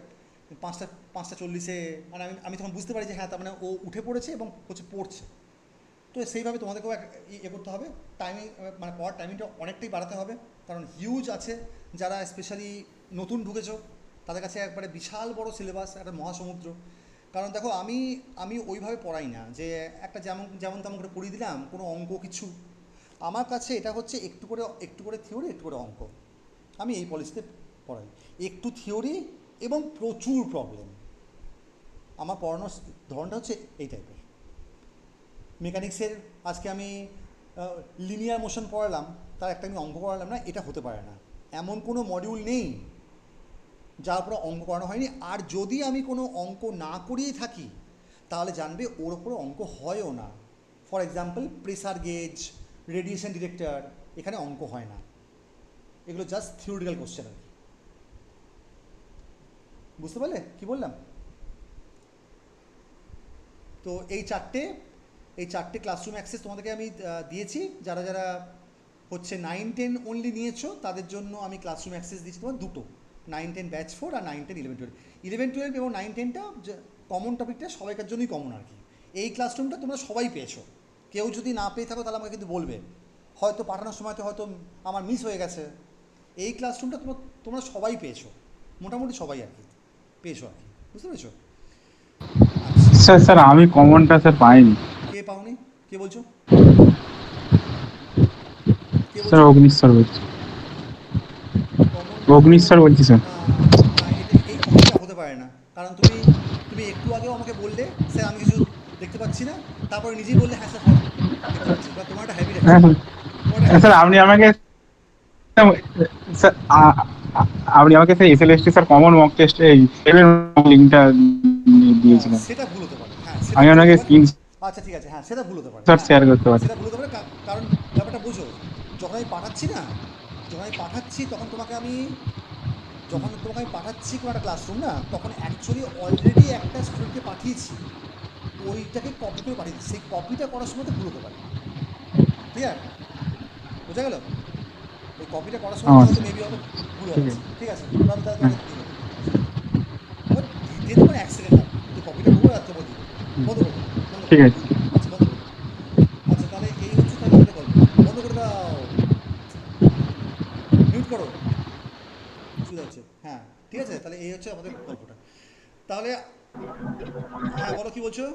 5:40-এ, মানে আমি তখন বুঝতে পারি যে হ্যাঁ, তার মানে ও উঠে পড়েছে এবং হচ্ছে পড়ছে। তো সেইভাবে তোমাদেরকেও করতে হবে, টাইমিং মানে পড়ার টাইমিংটা অনেকটাই বাড়াতে হবে, কারণ হিউজ আছে যারা স্পেশালি নতুন ঢুকেছো, তাদের কাছে একবারে বিশাল বড় সিলেবাস, একটা মহাসমুদ্র। কারণ দেখো আমি ওইভাবে পড়াই না যে একটা যেমন তেমন করে পড়িয়ে দিলাম, কোনো অঙ্ক কিছু। আমার কাছে এটা হচ্ছে একটু করে থিওরি, একটু করে অঙ্ক। আমি এই পলিসিতে পড়াই, একটু থিওরি এবং প্রচুর প্রবলেম। আমার পড়ানোর ধরনটা হচ্ছে এই টাইপের। মেকানিক্সের আজকে আমি লিনিয়ার মোশন পড়ালাম, তার একটা আমি অঙ্ক করালাম না, এটা হতে পারে না। এমন কোনো মডিউল নেই যার উপরে অঙ্ক করানো হয়নি। আর যদি আমি কোনো অঙ্ক না করিয়ে থাকি, তাহলে জানবে ওর উপরে অঙ্ক হয়ও না। For example, pressure gauge, radiation detector, এখানে অঙ্ক হয় না, এগুলো জাস্ট থিওরিটিক্যাল কোশ্চেন আর কি। বুঝতে পারলে কি বললাম? তো এই চারটে ক্লাসরুম অ্যাক্সেস তোমাদেরকে আমি দিয়েছি। যারা হচ্ছে 9-10 অনলি নিয়েছো, তাদের জন্য আমি ক্লাসরুম অ্যাক্সেস দিচ্ছি তোমার দুটো, 9-10 ব্যাচ 4 আর 9-10 11-12। 11-12 এবং 9-10টা কমন টপিকটা সবাইকার জন্যই কমন আর কি। এই ক্লাসরুমটা তোমরা সবাই পেয়েছো, কেউ যদি না পেয়ে থাকো তাহলে আমাকে কিন্তু বলবে, হয়তো পাঠানোর সময়তে হয়তো আমার মিস হয়ে গেছে। এই ক্লাসরুমটা তোমরা সবাই পেয়েছো, মোটামুটি সবাই আর কি পেয়েছো আর কি, বুঝতে পেরেছো? স্যার আমি কমনটা স্যার পাইনি। কে পাওনি? কে বলছো? স্যার অগ্নিশ্বর বলছি। অগ্নিশ্বর বলছি স্যার। এই কমনটা হতে পারে না, কারণ তুমি একটু আগেও আমাকে বললে স্যার আমি কিছু দেখতে পাচ্ছি না, তারপরে নিজেই বললে হ্যাঁ স্যার দেখতে পাচ্ছি। বা তোমার একটা হ্যাবিট আছে। স্যার আপনি আমাকে স্যার আপনি আমাকে sir SLST sir common mock test এই লিংকটা দিয়েছিলেন, সেটা ভুল হতে পারে। হ্যাঁ, আমি আপনাকে স্ক্রিন আচ্ছা ঠিক আছে, হ্যাঁ সেটা ভুল হতে পারে, স্যার শেয়ার করতে পারি। সেটা ভুল হতে পারে। কারণ ব্যাপারটা বুঝো, যখন আমি পাঠাচ্ছি তখন তোমাকে আমি যখন তোমাকে আমি পাঠাচ্ছি কোনো একটা ক্লাসরুম না, তখন অ্যাকচুয়ালি অলরেডি একটা স্টুডেন্টকে পাঠিয়েছি, ওইটাকে কপি করে পাঠিয়েছি, সেই কপিটা করার সময় তো ভুল হতে পারে। ক্লিয়ার? বোঝা গেল? ওই কপিটা করার সময় হয়তো মেবি হয়তো ভুল হয়ে গেছে, ঠিক আছে? ওটা আমি তাহলে তোমাকে দিয়ে দেবো, অসুবিধা নেই। এবার দিতে তোমার 1 সেকেন্ড লাগবে, তুই কপিটা করবো আর তোমাকে দিয়ে দেবো। বন্ধ করে দাও, বন্ধ করে ঠিক দাও। আছে। আচ্ছা বন্ধ করে দাও। আচ্ছা তাহলে এই হচ্ছে তাহলে আমাদের গল্প। বন্ধ করে দাও, মিউট করো, অসুবিধা হচ্ছে। হ্যাঁ ঠিক আছে, তাহলে এই হচ্ছে আমাদের গল্পটা। তাহলে হ্যাঁ বলো, কি বলছো?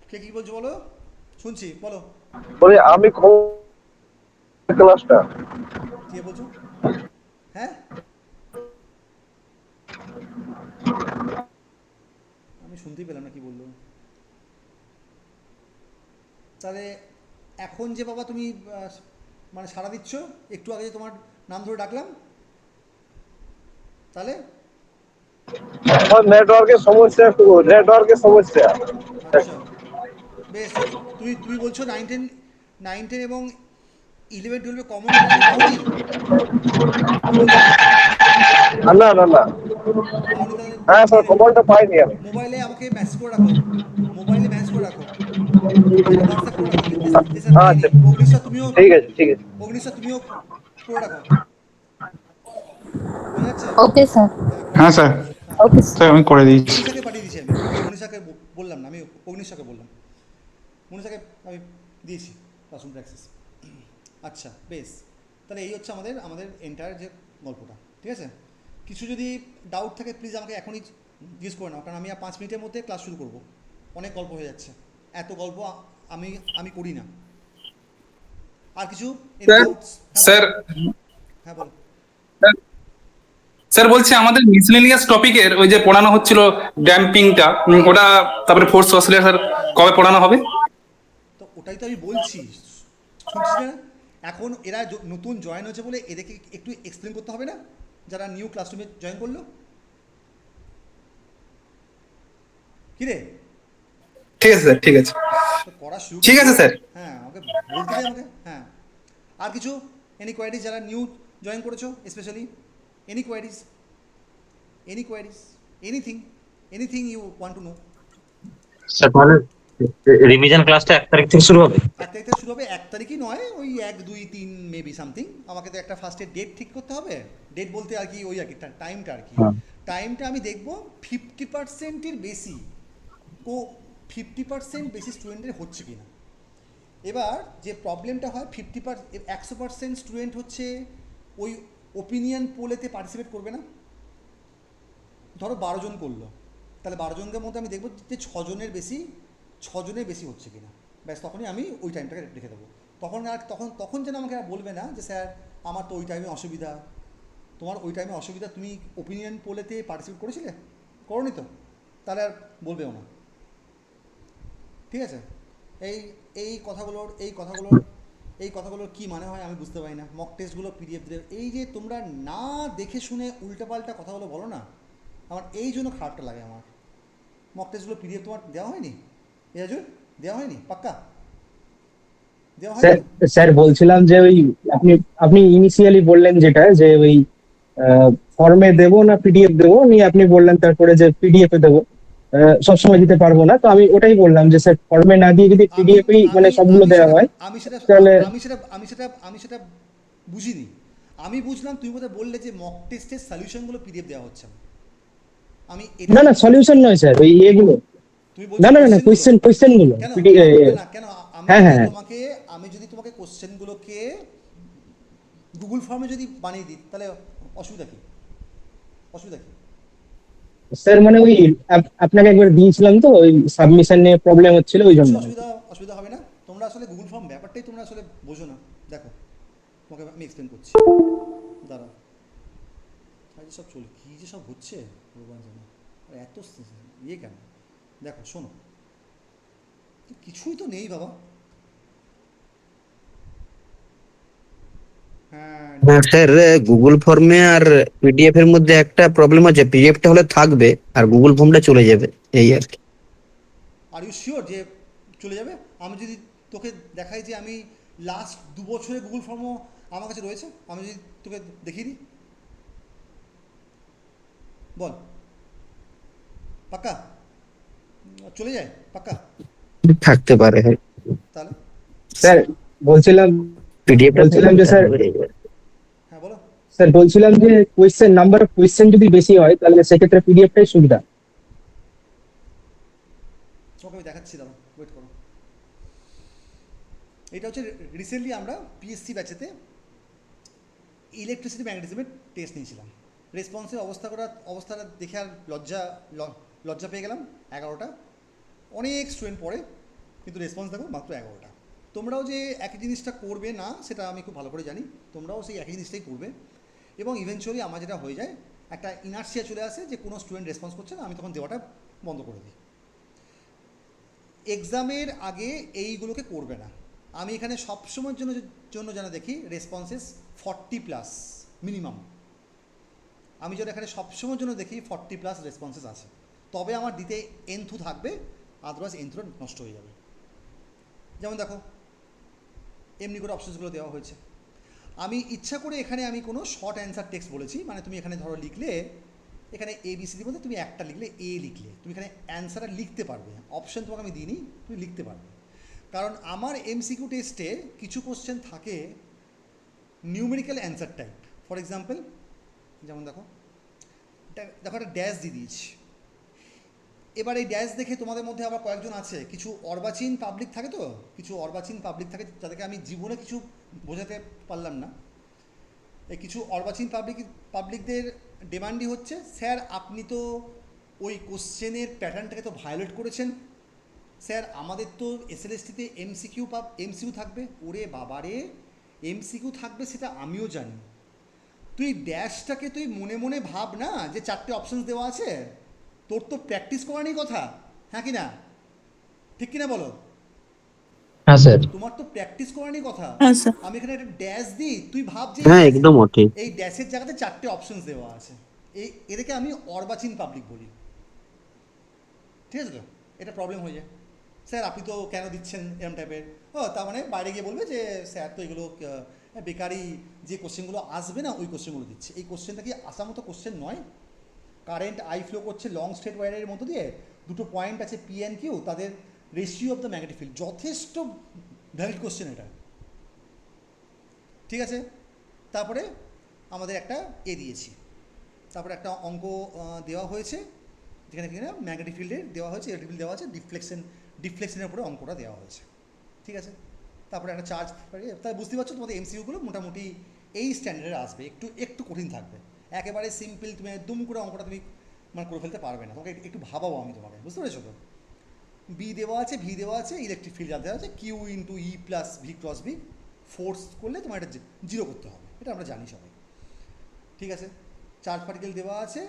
কে কি বলছো বলো, শুনছি, বলো। বলে আমি ক্লাসটা কে বলছো? হ্যাঁ আমি শুনতেই পেলাম না কি বললো। তাহলে এখন যে বাবা তুমি মানে সাড়া দিচ্ছ, একটু আগে যে তোমার নাম ধরে ডাকলাম, তাহলে নেটওয়ার্কের সমস্যা, একটু নেটওয়ার্কের সমস্যা। আচ্ছা বেশ। তুমি তুমি বলছো 9, 10 এবং 11, 12 কমন এটা তুমি পাওনি, কি বলছো? না না না, পাওনি তাহলে হ্যাঁ স্যার নিয়ে নেবে। খবরটা পাইনি আমি। মোবাইলে আমাকে মেসেজ করে রাখো, মোবাইলে মেসেজ করে রাখো, মানে হোয়াটসঅ্যাপ করে রাখো যে স্যার পাইনি। আচ্ছা অগ্নিশ্বর তুমিও, ঠিক আছে ঠিক আছে। অগ্নিশ্বর তুমিও করে রাখো, বোঝা যাচ্ছে? Okay sir. হ্যাঁ করে হ্যাঁ রাখো। স্যার, হ্যাঁ ওকে স্যার আমি করে দিয়েছি। মনীষাকে পাঠিয়ে দিয়েছি আমি, মনীষাকে বললাম না, আমি অগ্নিশাকে বললাম, মনীষাকে আমি দিয়েছি ক্লাসরুম অ্যাক্সেস। আচ্ছা বেশ, তাহলে এই হচ্ছে আমাদের আমাদের এন্টায়ার যে গল্পটা, ঠিক আছে? কিছু যদি ডাউট থাকে প্লিজ আমাকে এখনই জিজ্ঞেস করে নাও, কারণ আমি আর 5 মিনিটের মধ্যে ক্লাস শুরু করব। অনেক গল্প হয়ে যাচ্ছে, এত গল্প আমি আমি করি না। আর কিছু স্যার ডাউটস? হ্যাঁ বলো, স্যার হ্যাঁ বলো। স্যার বলছি আমাদের মিসলেনিয়াস টপিকের ওই যে পড়ানো হচ্ছিল ড্যাম্পিংটা, ওটা তারপরে ফোর্স অসিলেটর হ্যাঁ কবে পড়ানো হবে? তো ওটাই তো আমি বলছি, শুনছিস না? এখন এরা নতুন জয়েন হয়েছে বলে এদেরকে একটু এক্সপ্লেন করতে হবে না, যারা নিউ ক্লাসরুমে জয়েন করলো। কি রে, ঠিক আছে স্যার, ঠিক আছে। তো করা শুরু ঠিক করতে আছে দে। স্যার। হ্যাঁ আমাকে বলতে দে আমাকে। হ্যাঁ আর কিছু এনি কোয়ারিজ, যারা নিউ জয়েন করেছো specially, any queries, any queries, anything, anything you want to know? Sir তাহলে রিভিশন ক্লাসটা 1 তারিখ থেকে শুরু হবে? 1 তারিখ থেকে শুরু হবে। 1 তারিখই নয়, ওই 1, 2, 3 মেবি সামথিং। আমাকে তো একটা ফার্স্টে ডেট ঠিক করতে হবে। ডেট বলতে আর কি ওই আর কি টাইমটা আর কি, টাইমটা আমি দেখবো 50%-এর বেশি 50% বেশি স্টুডেন্টের হচ্ছে কি না। এবার যে প্রবলেমটা হয় 100% স্টুডেন্ট হচ্ছে ওই ওপিনিয়ন পোলেতে পার্টিসিপেট করবে না। ধরো 12 জন করলো, তাহলে 12 জনের মধ্যে আমি দেখবো যে 6 জনের বেশি হচ্ছে কিনা। ব্যাস তখনই আমি ওই টাইমটাকে রেখে দেবো। তখন আর তখন যেন আমাকে আর বলবে না যে স্যার আমার তো ওই টাইমে অসুবিধা। তোমার ওই টাইমে অসুবিধা, তুমি ওপিনিয়ন পোলেতে পার্টিসিপেট করেছিলে? করোনি তো, তাহলে আর বলবেও না, ঠিক আছে? এই এই কথাগুলোর কি মানে হয় আমি বুঝতে পারি না। মক টেস্টগুলো পিডিএফ দিলে, এই যে তোমরা না দেখে শুনে উল্টাপাল্টা কথাগুলো বলো না, আমার এই জন্য খারাপটা লাগে। আমার মক টেস্টগুলো পিডিএফ তোমার দেওয়া হয়নি? এরাজুর দেওয়া হয়নি? পাক্কা দেওয়া হয়নি তো? স্যার বলছিলাম যে ওই আপনি আপনি ইনিশিয়ালি বললেন যেটা যে ওই ফর্মে দেবো না পিডিএফ দেবো, নিয়ে আপনি বললেন তারপরে যে পিডিএফ এ দেবো। সবসময় দিতে পারবো না, তো আমি ওটাই বললাম যে স্যার ফর্মে না দিয়ে যদি আমি পিডিএফ এই মানে আমি সবগুলো আমি দেওয়া সেটা হয় আমি সেটা তাহলে। আমি সেটা আমি সেটা আমি সেটা বুঝিনি। আমি বুঝলাম তুমি বোধহয় বললে যে মক টেস্টের সলিউশনগুলো পিডিএফ দেওয়া হচ্ছে না। আমি এটা না না, সলিউশন নয় স্যার, ওই এগুলো। তুমি না বলছো না না, কোশ্চেনগুলো? কোয়েশ্চেন গুলো কেন না না কেন, আমি হ্যাঁ যদি হ্যাঁ তোমাকে কোশ্চেনগুলোকে গুগল ফর্মে যদি বানিয়ে দিই, তাহলে অসুবিধা কি? অসুবিধা কি? স্যার, মানে ওই আপনাকে একবার দিয়েছিলাম তো, ওই সাবমিশন নিয়ে প্রবলেম হচ্ছিল ওই কিচ্ছু জন্য। অসুবিধা হবে না। তোমরা আসলে গুগল ফর্ম ব্যাপারটাই তোমরা আসলে বোঝো না। দেখো তোমাকে আমি এক্সপ্লেন করছি, দাঁড়াও। আরে সব চল কী যে সব হচ্ছে ভগবান জানে, আর এত ইয়ে কেন? দেখো শোনো, কিছুই তো নেই বাবা। হ্যাঁ স্যার, গুগল ফর্মে আর পিডিএফ এর মধ্যে একটা প্রবলেম আছে, পিডিএফটা হলে থাকবে আর গুগল ফর্মটা চলে যাবে, এই আর কি। আর ইউ শিওর যে চলে যাবে? আমি যদি তোকে দেখাই যে আমি লাস্ট 2 বছরে গুগল ফর্মও আমার কাছে রয়েছে, আমি যদি তোকে দেখিয়ে দিই, বল পাক্কা চলে যায় পাক্কা থাকতে পারে। তাহলে স্যার বলছিলাম পিডিএফ বলছিলাম যে স্যার হ্যাঁ বলো স্যার বলছিলাম যে কোয়েশ্চেন নাম্বার অফ কোয়েশ্চেন যদি বেশি হয় তাহলে সেক্ষেত্রে পিডিএফটাই সুবিধা। তোমাকে আমি দেখাচ্ছি, দাঁড়াও ওয়েট করো। এটা হচ্ছে রিসেন্টলি আমরা পিএসসি ব্যাচেতে ইলেকট্রিসিটি ম্যাগনেটিজমের টেস্ট নিয়েছিলাম। রেসপন্সের অবস্থাটা দেখে আর লজ্জা পেয়ে গেলাম। 11টা, অনেক স্টুডেন্ট পড়ে কিন্তু রেসপন্স দেখো মাত্র 11টা। তোমরাও যে একই জিনিসটা করবে না সেটা আমি খুব ভালো করে জানি, তোমরাও সেই একই জিনিসটাই করবে এবং ইভেনচুয়ালি আমার যেটা হয়ে যায় একটা ইনার্সিয়া চলে আসে যে কোনো স্টুডেন্ট রেসপন্স করছে না, আমি তখন দেওয়াটা বন্ধ করে দিই। এক্সামের আগে এইগুলোকে করবে না। আমি এখানে সবসময়ের জন্য যেন দেখি রেসপন্সেস 40+ মিনিমাম। আমি যেন এখানে সবসময়ের জন্য দেখি 40+ রেসপন্সেস আছে, তবে আমার দিতে এন্থু থাকবে, আদারওয়াইজ এন্থুটা নষ্ট হয়ে যাবে। যেমন দেখো এমনি করে অপশনসগুলো দেওয়া হয়েছে। আমি ইচ্ছা করে এখানে আমি কোনো শর্ট অ্যান্সার টেক্সট বলেছি, মানে তুমি এখানে ধরো লিখলে, এখানে ABCDর মধ্যে তুমি একটা লিখলে এ লিখলে, তুমি এখানে অ্যান্সারটা লিখতে পারবে। অপশন তোমাকে আমি দিইনি, তুমি লিখতে পারবে। কারণ আমার MCQ টেস্টে কিছু কোশ্চেন থাকে numerical answer type. For example যেমন দেখো একটা ড্যাশ দিয়ে দিয়েছি। এবার এই ড্যাশ দেখে তোমাদের মধ্যে আবার কয়েকজন আছে, কিছু অর্বাচীন পাবলিক থাকে, তো কিছু অর্বাচীন পাবলিক থাকে যাদেরকে আমি জীবনে কিছু বোঝাতে পারলাম না। এই কিছু অর্বাচীন পাবলিকদের ডিমান্ডই হচ্ছে, স্যার আপনি তো ওই কোশ্চেনের প্যাটার্নটাকে তো ভায়োলেট করেছেন, স্যার আমাদের তো SLSTতে MCQ থাকবে। ওরে বাবারে, MCQ থাকবে সেটা আমিও জানি, তুই ড্যাশটাকে তুই মনে মনে ভাব না যে 4টে অপশানস দেওয়া আছে, তোর তো প্র্যাকটিস করা নেই কথা, হ্যাঁ কি না, ঠিক কিনা বলো? হ্যাঁ স্যার। তোমার তো প্র্যাকটিস করা নেই কথা। হ্যাঁ স্যার। আমি এখানে একটা ড্যাশ দিই, তুই ভাব যে হ্যাঁ একদম ওকে। এই ড্যাশের জায়গাতে 4টে অপশানস দেওয়া আছে। এদেরকে আমি অর্বাচীন পাবলিক বলি, ঠিক আছে তো? এটা প্রবলেম হয়ে যায়, স্যার আপনি তো কেন দিচ্ছেন এরম টাইপের। তার মানে বাইরে গিয়ে বলবে যে স্যার তো এগুলো বেকারি যে কোশ্চেনগুলো আসবে না ওই কোশ্চেনগুলো দিচ্ছে। এই কোশ্চেনটা কি আসার মতো কোশ্চেন নয়? কারেন্ট আই ফ্লো করছে লং স্ট্রেট ওয়্যারের মধ্য দিয়ে, দুটো পয়েন্ট আছে P and Q, তাদের ratio of the magnetic field, যথেষ্ট ভ্যালিড কোশ্চেন এটা, ঠিক আছে? তারপরে আমাদের একটা দিয়েছি, তারপরে একটা অঙ্ক দেওয়া হয়েছে যেখানে কিনা ম্যাগনেটিক ফিল্ডের দেওয়া হয়েছে, ইলেকট্রিক ফিল্ড দেওয়া আছে, ডিফ্লেকশনের উপরে অঙ্কটা দেওয়া হয়েছে, ঠিক আছে? তারপরে একটা চার্জ, তাই বুঝতে পারছো তোমাদের MCQগুলো মোটামুটি এই স্ট্যান্ডার্ডে আসবে, একটু কঠিন থাকবে। একেবারে সিম্পল তুমি দুম করে অঙ্কটা তুমি মানে করে ফেলতে পারবে না, তোমাকে একটু ভাবাবো আমি তোমাকে, বুঝতে পেরেছো তো? B দেওয়া আছে, V দেওয়া আছে, ইলেকট্রিক ফিল্ড দেওয়া আছে, Q × E + V × B, force করলে তোমার এটা 0 করতে হবে, এটা আমরা জানি সবাই, ঠিক আছে? চার্জ পার্টিকেল দেওয়া আছে,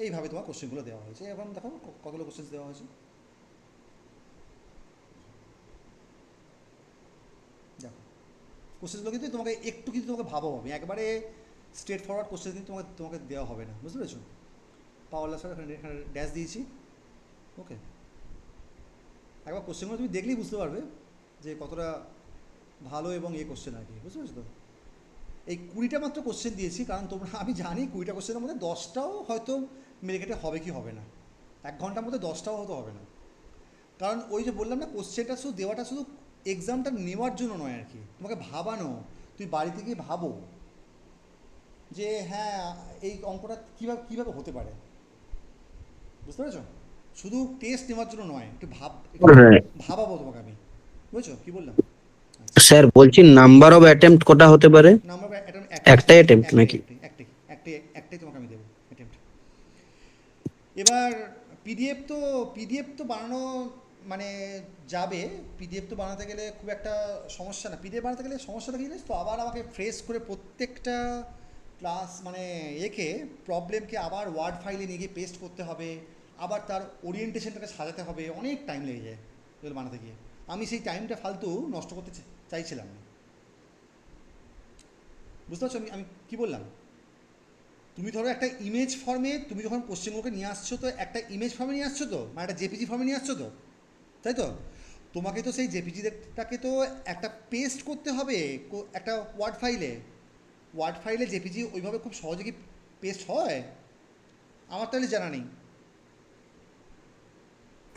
এইভাবে তোমার কোশ্চেনগুলো দেওয়া হয়েছে। এখন দেখো কতগুলো কোশ্চেন দেওয়া হয়েছে, দেখো কোশ্চেনগুলো কিন্তু তোমাকে একটু কিন্তু তোমাকে ভাবাবো, আমি একবারে স্ট্রেট ফরওয়ার্ড কোশ্চেন কিন্তু তোমাকে দেওয়া হবে না, বুঝতে পেরেছো? পাওয়ার লস এখানে ড্যাশ দিয়েছি, ওকে? একবার কোশ্চেনগুলো তুমি দেখলেই বুঝতে পারবে যে কতটা ভালো এবং কোশ্চেন আর কি, বুঝতে পেরেছো তো? এই 20টা মাত্র কোশ্চেন দিয়েছি, কারণ তোমরা, আমি জানি 20টা কোশ্চেনের মধ্যে 10টাও হয়তো মেরে হবে কি হবে না, 1 ঘন্টার মধ্যে 10টাও হয়তো হবে না। কারণ ওই যে বললাম না, কোশ্চেনটা শুধু দেওয়াটা শুধু এক্সামটা নেওয়ার জন্য নয় আর কি, তোমাকে ভাবানো, তুই বাড়িতে গিয়ে ভাবো যে হ্যাঁ এই অঙ্কটা কীভাবে হতে পারে, বুঝতে পেরেছো? শুধু টেস্ট নেওয়ার জন্য নয়, একটু ভাবাবো তোমাকে আমি, বুঝেছো কি বললাম? স্যার বলছি নাম্বার অফ অ্যাটেম্প্ট কটা হতে পারে? নাম্বার একটাই অ্যাটেম্প্ট নাকি? একটাই তোমাকে আমি দেবো অ্যাটেম্প্ট। এবার পিডিএফ তো বানানো মানে যাবে, পিডিএফ তো বানাতে গেলে খুব একটা সমস্যা না। পিডিএফ বানাতে গেলে সমস্যাটা কী জানিস তো, আবার আমাকে ফ্রেশ করে প্রত্যেকটা ক্লাস মানে প্রবলেমকে আবার ওয়ার্ড ফাইলে নিয়ে গিয়ে পেস্ট করতে হবে, আবার তার ওরিয়েন্টেশনটাকে সাজাতে হবে, অনেক টাইম লেগে যায় এগুলো বানাতে গিয়ে। আমি সেই টাইমটা ফালতু নষ্ট করতে চাইছিলাম না, বুঝতে পারছো আমি কী বললাম? তুমি ধরো একটা ইমেজ ফর্মে, তুমি যখন কোশ্চেনগুলোকে নিয়ে আসছো তো একটা ইমেজ ফর্মে নিয়ে আসছো তো, মানে একটা জেপিজি ফর্মে নিয়ে আসছো তো, তাই তো? তোমাকে তো সেই জেপিজিটাকে তো একটা পেস্ট করতে হবে একটা ওয়ার্ড ফাইলে জেপিজি ওইভাবে খুব সহজে কি পেস্ট হয়? আমার তাহলে জানা নেই।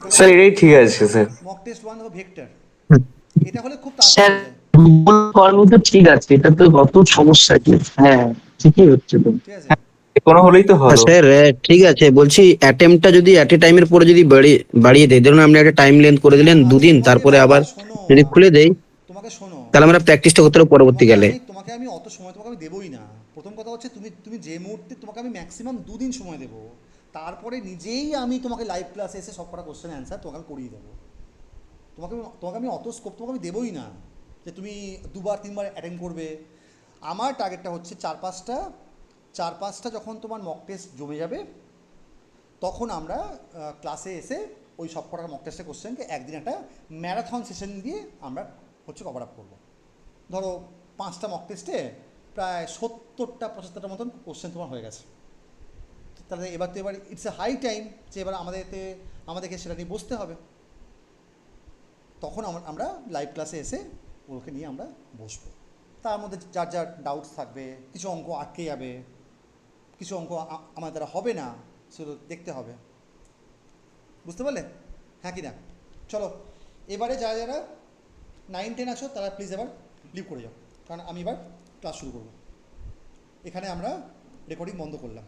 স্যার এটাই ঠিক আছে স্যার। মক টেস্ট 1 দেখো ভেক্টর, হুম। এটা হলে খুব স্যার তাড়াতাড়ি হয়ে যায়। গুগল ফর্মে তো ঠিক আছে, এটা তো কত সমস্যা কি? হ্যাঁ ঠিকই হচ্ছে তো। ঠিক আছে, কোনো হলেই তো ভালো। স্যার ঠিক আছে, বলছি অ্যাটেম্পটা যদি এট এ টাইমের পরে যদি বাড়িয়ে দেয়, ধরুন আপনি একটা টাইম লেন্থ করে দিলেন 2 দিন, তারপরে আবার শোনো, যদি খুলে দেই তোমাকে শোনো, তাহলে আমরা প্র্যাকটিসটা করতে পারবো পরবর্তীকালে। তোমাকে আমি অত সময় তোমাকে আমি দেবোই না। প্রথম কথা হচ্ছে তুমি যে মুহূর্তে তোমাকে আমি ম্যাক্সিমাম 2 দিন সময় দেবো, তারপরে নিজেই আমি তোমাকে লাইভ ক্লাসে এসে সব কটা কোশ্চেন অ্যান্সার তোমাকে আমি করিয়ে দেবো। তোমাকে আমি অত স্কোপ তোমাকে আমি দেবোই না যে তুমি 2বার 3বার অ্যাটেন্ড করবে। আমার টার্গেটটা হচ্ছে 4-5টা যখন তোমার মক টেস্ট জমে যাবে, তখন আমরা ক্লাসে এসে ওই সব কটা মক টেস্টের কোশ্চেনকে একদিন একটা ম্যারাথন সেশন দিয়ে আমরা হচ্ছে কভার আপ করবো। ধরো 5টা মক টেস্টে প্রায় 70-75টা মতন কোশ্চেন তোমার হয়ে গেছে। তাহলে এবার ইটস এ হাই টাইম যে এবার আমাদেরকে সেটা নিয়ে বসতে হবে। তখন আমরা লাইভ ক্লাসে এসে ওকে নিয়ে আমরা বসবো। তার মধ্যে যার যার ডাউটস থাকবে, কিছু অঙ্ক আটকে যাবে, কিছু অঙ্ক আমার দ্বারা হবে না, সেগুলো দেখতে হবে। বুঝতে পারলে? হ্যাঁ কি না? চলো এবারে যারা যারা 9-10 আছো তারা প্লিজ এবার লিভ করে যাও, কারণ আমি এবার ক্লাস শুরু করবো। এখানে আমরা রেকর্ডিং বন্ধ করলাম।